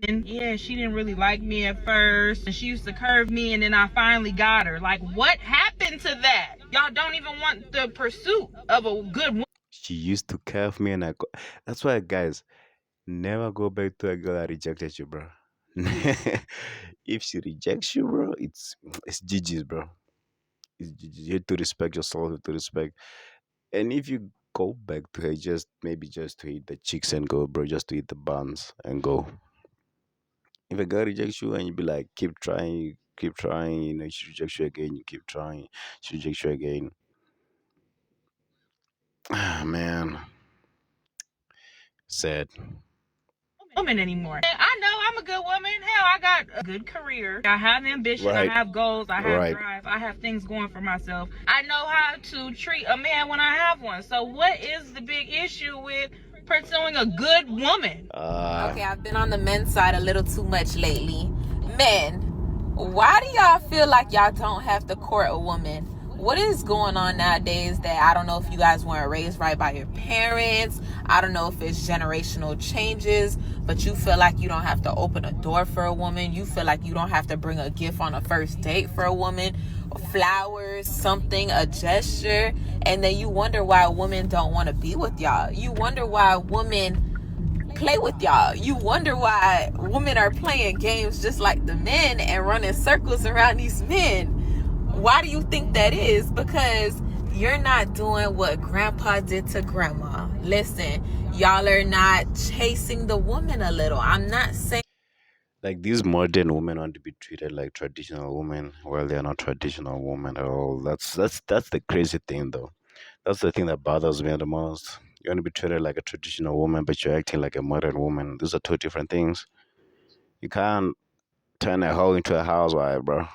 And yeah, she didn't really like me at first. And she used to curve me, and then I finally got her. Like, what happened to that? Y'all don't even want the pursuit of a good woman. She used to curve me and that's why guys never go back to a girl that rejected you, bro. If she rejects you, bro, it's GG's, bro. It's GG's. You have to respect yourself, you have to respect. And if you go back to her, just to eat the chicks and go, bro, just to eat the buns and go. If a girl rejects you and you be like, keep trying, she rejects you again, you keep trying, she rejects you again. Ah, man. Sad. Woman anymore. And I know I'm a good woman. Hell, I got a good career. I have ambition. Right. I have goals. I have Right. drive. I have things going for myself. I know how to treat a man when I have one. So what is the big issue with pursuing a good woman? Okay, I've been on the men's side a little too much lately. Men, why do y'all feel like y'all don't have to court a woman? What is going on nowadays that I don't know if you guys weren't raised right by your parents. I don't know if it's generational changes, but you feel like you don't have to open a door for a woman. You feel like you don't have to bring a gift on a first date for a woman, flowers, something, a gesture. And then you wonder why women don't want to be with y'all. You wonder why women play with y'all. You wonder why women are playing games just like the men and running circles around these men. Why do you think that is? Because you're not doing what grandpa did to grandma. Listen, y'all are not chasing the woman a little. I'm not saying Like these modern women want to be treated like traditional women, well, they're not traditional women at all. That's the crazy thing, though. That's the thing that bothers me the most. You want to be treated like a traditional woman, but you're acting like a modern woman. Those are two different things. You can't turn a hoe into a housewife, bro.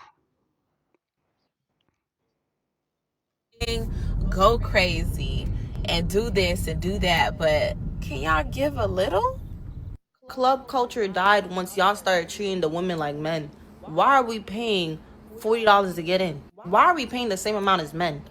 go crazy and do this and do that, but can y'all give a little? Club culture died once y'all started treating the women like men. Why are we paying $40 to get in? Why are we paying the same amount as men?